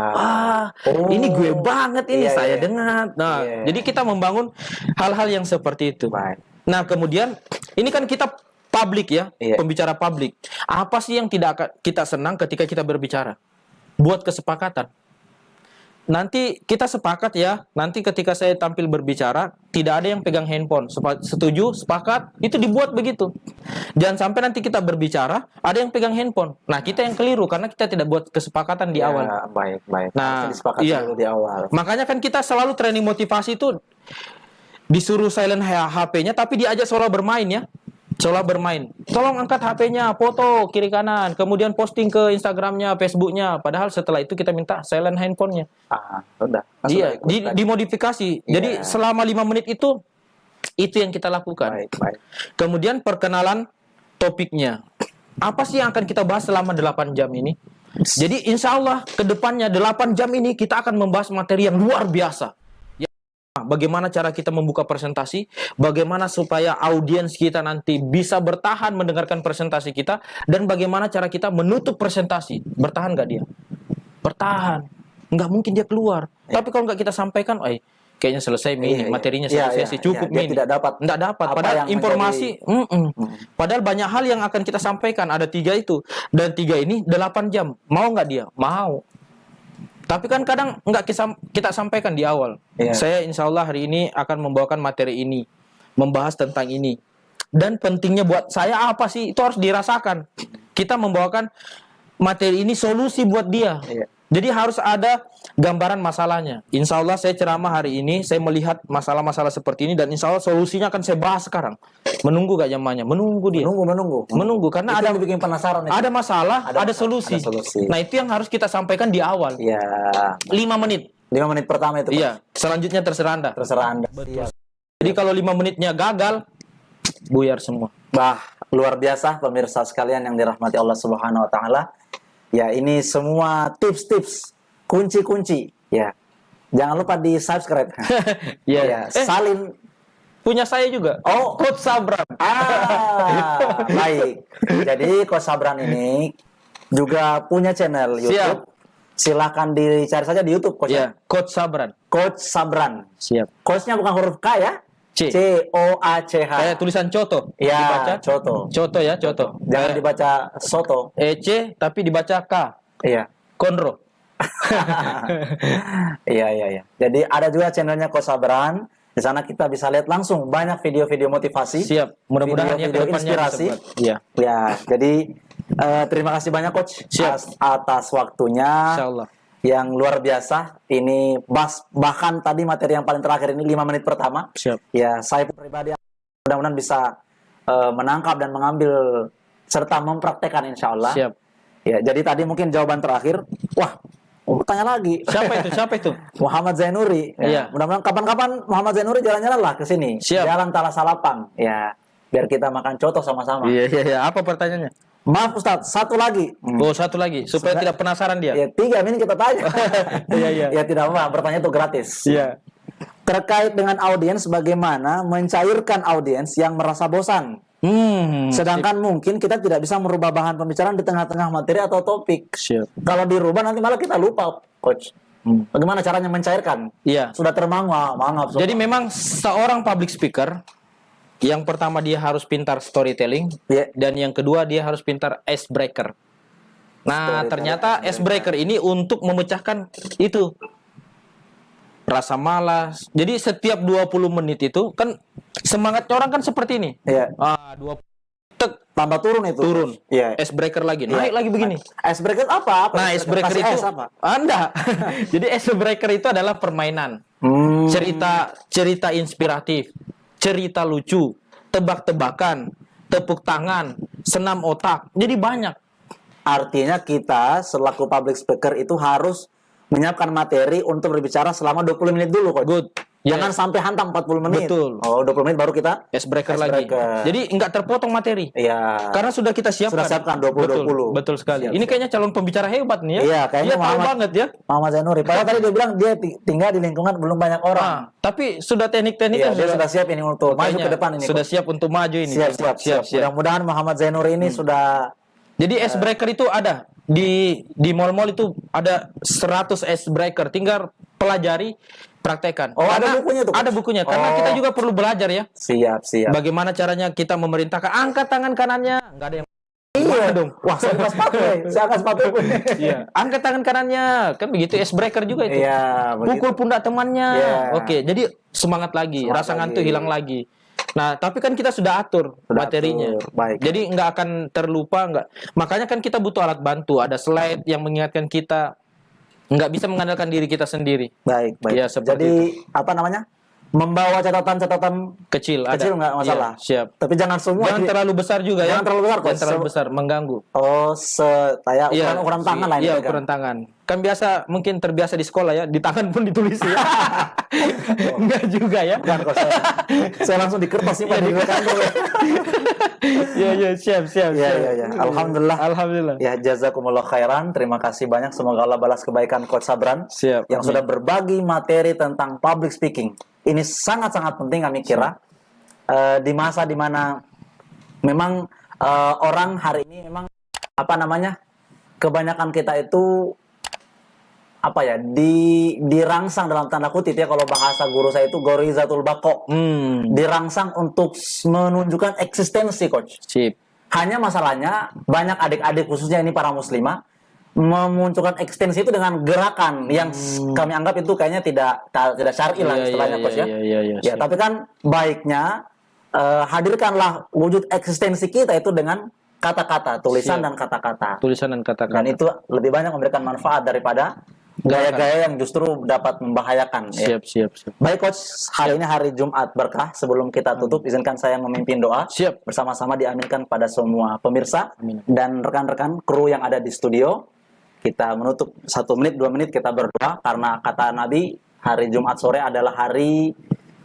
Ini gue banget ini saya dengar. Nah, jadi kita membangun hal-hal yang seperti itu. Baik. Nah, kemudian ini kan kita publik ya, pembicara publik. Apa sih yang tidak kita senang ketika kita berbicara? Buat kesepakatan. Nanti kita sepakat ya, nanti ketika saya tampil berbicara, tidak ada yang pegang handphone. Setuju? Sepakat? Itu dibuat begitu. Jangan sampai nanti kita berbicara, ada yang pegang handphone. Nah, kita yang keliru, karena kita tidak buat kesepakatan di awal. Baik. Nah, dulu di awal. Makanya kan kita selalu training motivasi itu, disuruh silent HP-nya, tapi diajak seolah bermain ya. Seolah bermain. Tolong angkat HP-nya, foto kiri kanan, kemudian posting ke Instagram-nya, Facebook-nya. Padahal setelah itu kita minta silent handphone-nya. Udah. Iya, dimodifikasi. Jadi selama 5 menit itu yang kita lakukan. Baik. Kemudian perkenalan topiknya. Apa sih yang akan kita bahas selama 8 jam ini? Jadi insya Allah ke depannya 8 jam ini kita akan membahas materi yang luar biasa. Bagaimana cara kita membuka presentasi, bagaimana supaya audiens kita nanti bisa bertahan mendengarkan presentasi kita, dan bagaimana cara kita menutup presentasi. Bertahan nggak dia? Bertahan. Nggak mungkin dia keluar. Tapi kalau nggak kita sampaikan, kayaknya selesai materinya selesai cukup Dia tidak dapat. Padahal informasi, padahal banyak hal yang akan kita sampaikan. Ada 3 itu, dan 3 ini 8 jam. Mau nggak dia? Mau. Tapi kan kadang nggak kita sampaikan di awal. Saya insya Allah hari ini akan membawakan materi ini, membahas tentang ini. Dan pentingnya buat saya apa sih? Itu harus dirasakan. Kita membawakan materi ini solusi buat dia. Jadi harus ada gambaran masalahnya. Insya Allah saya ceramah hari ini, saya melihat masalah-masalah seperti ini, dan insya Allah solusinya akan saya bahas sekarang. Menunggu gak zamannya? Menunggu dia. Menunggu karena itu ada bikin penasaran. Ada masalah, ada solusi. Nah, itu yang harus kita sampaikan di awal. 5 menit. 5 menit pertama itu. Iya. Selanjutnya terserah Anda. Betul. Jadi kalau 5 menitnya gagal, buyar semua. Luar biasa pemirsa sekalian yang dirahmati Allah Subhanahu wa taala. Ya, ini semua tips-tips, kunci-kunci. Ya. Jangan lupa di-subscribe. Salin punya saya juga. Coach Sabran. Baik. Jadi Coach Sabran ini juga punya channel YouTube. Silakan dicari saja di YouTube, Coach. Coach Sabran. Coach Sabran. Siap. Coach-nya bukan huruf K ya? C-O-A-C-H. Tulisan Coto. Ya, dibaca Coto. Coto ya, Coto. Jangan dibaca Soto. C tapi dibaca K. Iya. Konro. Iya. Jadi ada juga channelnya Coach Sabran. Di sana kita bisa lihat langsung banyak video-video motivasi. Siap. Mudah-mudahan video inspirasi. Ya. Jadi terima kasih banyak Coach atas waktunya. Insyaallah. Yang luar biasa. Ini bahkan tadi materi yang paling terakhir ini 5 menit pertama. Siap. Ya, saya pribadi mudah-mudahan bisa menangkap dan mengambil serta mempraktekkan insya Allah. Siap. Ya, jadi tadi mungkin jawaban terakhir. Wah, tanya lagi. Siapa itu? Muhammad Zainuri. Ya. Mudah-mudahan kapan-kapan Muhammad Zainuri jalan-jalan lah ke sini. Siap. Jalan Talasalapang. Ya, biar kita makan coto sama-sama. Iya. Apa pertanyaannya? Maaf Ustadz, satu lagi. Satu lagi supaya tidak penasaran dia. Ya, 3 ini kita tanya. Iya. Ya tidak apa, bertanya itu gratis. Iya. Terkait dengan audiens, bagaimana mencairkan audiens yang merasa bosan? Sedangkan mungkin kita tidak bisa merubah bahan pembicaraan di tengah-tengah materi atau topik. Siap. Kalau dirubah nanti malah kita lupa, Coach. Bagaimana caranya mencairkan? Iya. Sudah termangap. Jadi memang seorang public speaker, yang pertama dia harus pintar storytelling, Iya. dan yang kedua dia harus pintar ice breaker. Nah, Storytelling, ternyata ice breaker ini untuk memecahkan itu rasa malas. Jadi setiap 20 menit itu kan semangatnya orang kan seperti ini. Iya. 20 tek, Tambah turun itu. turun. Iya. Ice breaker lagi. Naik Iya. lagi begini. Icebreaker apa? Nah, ice breaker Kasih itu es apa? Anda. Jadi ice breaker itu adalah permainan. Cerita inspiratif, cerita lucu, tebak-tebakan, tepuk tangan, senam otak. Jadi banyak. Artinya kita selaku public speaker itu harus menyiapkan materi untuk berbicara selama 20 menit dulu, Coach. Good. Jangan Yes. sampai hantam 40 menit. Betul. Oh, 20 menit baru kita Ice breaker ice lagi. breaker. Jadi nggak terpotong materi. Iya. Karena sudah kita siapkan. Sudah siapkan 20-20. Betul sekali. Siap, Ini kayaknya calon pembicara hebat nih ya. Iya, kayaknya dia tahu Muhammad- banget ya. Muhammad Zainuri. Padahal tadi dia bilang dia tinggal di lingkungan belum banyak orang. Tapi sudah teknik-tekniknya Iya, dia sudah siap ini untuk maju kayaknya ke depan ini. Sudah Coach. siap untuk maju ini. Siap. Mudah-mudahan Muhammad Zainuri ini sudah Jadi ice breaker itu ada di mall-mall itu ada 100 ice breaker. Tinggal pelajari, praktekkan. Oh, ada bukunya tuh, Coach? Ada bukunya. Karena Oh. kita juga perlu belajar ya. siap. Bagaimana caranya kita memerintahkan angkat tangan kanannya. Nggak ada yang Iya dong. Wah, saya angkat sepatu. Saya angkat sepatu. Iya. Angkat tangan kanannya. Kan begitu ice breaker juga itu. Iya, begitu. Pukul pundak temannya. Iya. Oke, jadi semangat lagi, Semangat rasa ngantuk lagi. hilang lagi. Nah, tapi kan kita sudah atur Sudah materinya. atur, baik. Jadi nggak akan terlupa, nggak. Makanya kan kita butuh alat bantu, ada slide yang mengingatkan kita. Nggak bisa mengandalkan diri kita sendiri. Baik. Iya, seperti Jadi apa namanya? Membawa catatan-catatan Kecil kecil ada. nggak masalah. Iya, siap. Tapi jangan semua. Jangan terlalu besar juga ya. Jangan terlalu besar, Jangan Coach. terlalu besar, mengganggu. Oh, kayak ukuran tangan lah ini. Iya, kan? ukuran tangan. Kan biasa mungkin terbiasa di sekolah ya, di tangan pun ditulis ya. Enggak juga ya. Bukan, Coach, saya langsung di kertas sih, Pak, di kantor. Iya, siap. Iya. Alhamdulillah. Alhamdulillah. Ya, jazakumullah khairan. Terima kasih banyak. Semoga Allah balas kebaikan Coach Sabran Siap. yang Amin. sudah berbagi materi tentang public speaking. Ini sangat-sangat penting kami kira di masa dimana memang orang hari ini memang kebanyakan kita itu dirangsang dalam tanda kutip ya, kalau bahasa guru saya itu gorizatul baqo, dirangsang untuk menunjukkan eksistensi, Coach. Sip. Hanya masalahnya banyak adik-adik khususnya ini para muslimah memunculkan ekstensi itu dengan gerakan yang kami anggap itu kayaknya tidak syar'i lah istilahnya, Coach ya. Iya, Ya, tapi kan baiknya hadirkanlah wujud eksistensi kita itu dengan kata-kata, tulisan Siap. dan kata-kata. Tulisan dan kata-kata. Dan itu lebih banyak memberikan manfaat daripada gaya-gaya yang justru dapat membahayakan. Ya. Siap. Baik, Coach, hari ini hari Jumat berkah. Sebelum kita tutup, izinkan saya memimpin doa. Siap. Bersama-sama diaminkan pada semua pemirsa Amin. dan rekan-rekan kru yang ada di studio. Kita menutup 1 menit, 2 menit kita berdoa karena kata Nabi hari Jumat sore adalah hari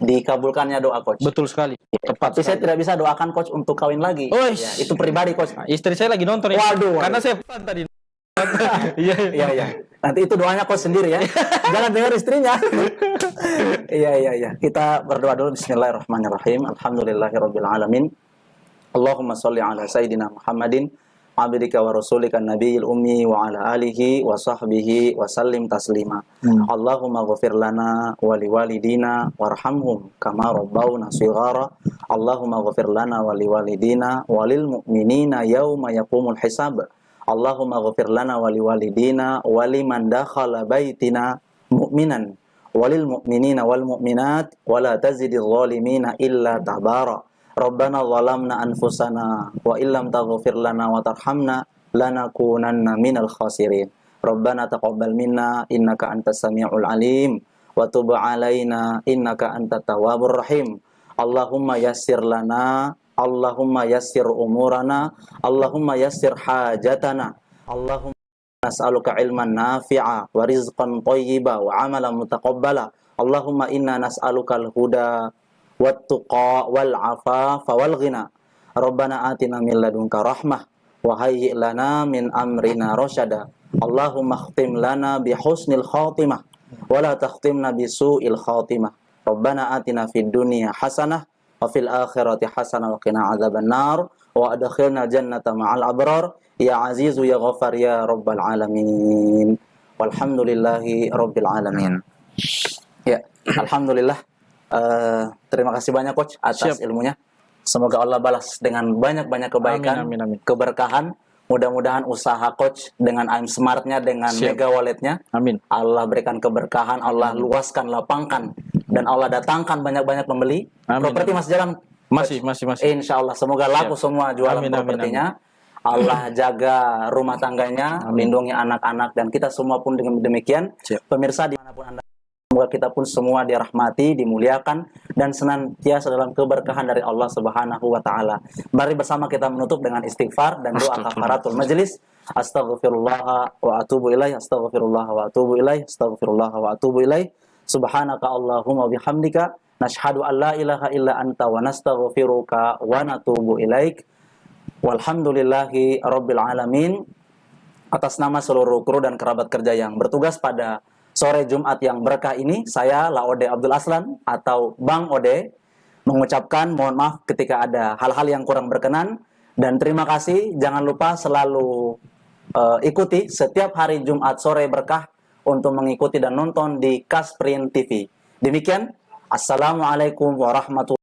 dikabulkannya doa, Coach. Betul sekali. Tepat. Tapi saya tidak bisa doakan Coach untuk kawin lagi. Oh, Ya, itu pribadi, Coach. Istri saya lagi nonton ini. Waduh. Karena saya pesan tadi. Iya. Nanti itu doanya Coach sendiri ya. Jangan dengar istrinya. Iya. Kita berdoa dulu. Bismillahirrahmanirrahim. Alhamdulillahirabbil alamin. Allahumma shalli ala sayyidina Muhammadin abdika wa rasulika nabiyil ummi wa ala alihi wa sahbihi wa sallim taslima. Allahumma ghafir lana wa liwalidina warhamhum kama rabbawna shighara. Allahumma ghafir lana wa liwalidina walil mu'minina yauma yaqumul hisab. Allahumma ghafir lana wa liwalidina waliman dakhala baitina mu'minan walil mu'minina wal mu'minat wala tazidil zalimina illa tabara. Rabbana zalamna anfusana wa illam taghfir lana wa tarhamna lanakunanna minal khasirin. Rabbana taqabbal minna innaka antas samiul alim wa tub alaina innaka antat tawwabur rahim. Allahumma yassir lana, Allahumma yassir umurana, Allahumma yassir hajatana. Allahumma nas'aluka ilman nafi'a wa rizqan thayyiba wa amalan mutaqabbala. Allahumma inna nas'aluka al-huda wat-tuqa wal-'afafa wal-ghina. Rabbana atina min ladunka rahmah wa hayyi' lana min amrina rasyada. Allahumma khtim lana bi husnil khatimah wa la takhtimna bi su'il khatimah. Rabbana atina fid dunya hasanah wa fil akhirati hasanah wa qina adzabannar wa adkhilna jannata ma'al abrar ya azizu ya ghafar ya rabbal alamin. Walhamdulillahi rabbil alamin. Ya, alhamdulillah. Terima kasih banyak Coach atas Siap. ilmunya. Semoga Allah balas dengan banyak-banyak kebaikan, Amin, amin, amin. keberkahan. Mudah-mudahan usaha Coach dengan I'm Smart-nya, dengan Siap. Mega Wallet-nya, Amin. Allah berikan keberkahan, Allah luaskan, lapangkan, dan Allah datangkan banyak-banyak pembeli. Amin, Properti amin. masih jalan, Masih. Insya Allah. Semoga laku Siap. semua jualan Amin, amin, propertinya. Allah jaga rumah tangganya, Amin. lindungi anak-anak, dan kita semua pun dengan demikian. Siap. Pemirsa dimanapun Anda, semoga kita pun semua dirahmati, dimuliakan, dan senantiasa dalam keberkahan dari Allah Subhanahu wa Ta'ala. Mari bersama kita menutup dengan istighfar dan doa kafaratul majelis. Astaghfirullah wa atubu ilaih, astaghfirullah wa atubu ilaih, astaghfirullah wa atubu ilaih. Subhanaka Allahumma bihamdika, nashhadu an la ilaha illa anta wa nastaghfiruka wa natubu ilaik. Walhamdulillahi rabbil alamin. Atas nama seluruh kru dan kerabat kerja yang bertugas pada sore Jumat yang berkah ini, saya Laode Abdul Aslan atau Bang Ode mengucapkan mohon maaf ketika ada hal-hal yang kurang berkenan, dan terima kasih. Jangan lupa selalu ikuti setiap hari Jumat sore berkah untuk mengikuti dan nonton di Kasprint TV. Demikian, assalamualaikum warahmatullahi wabarakatuh.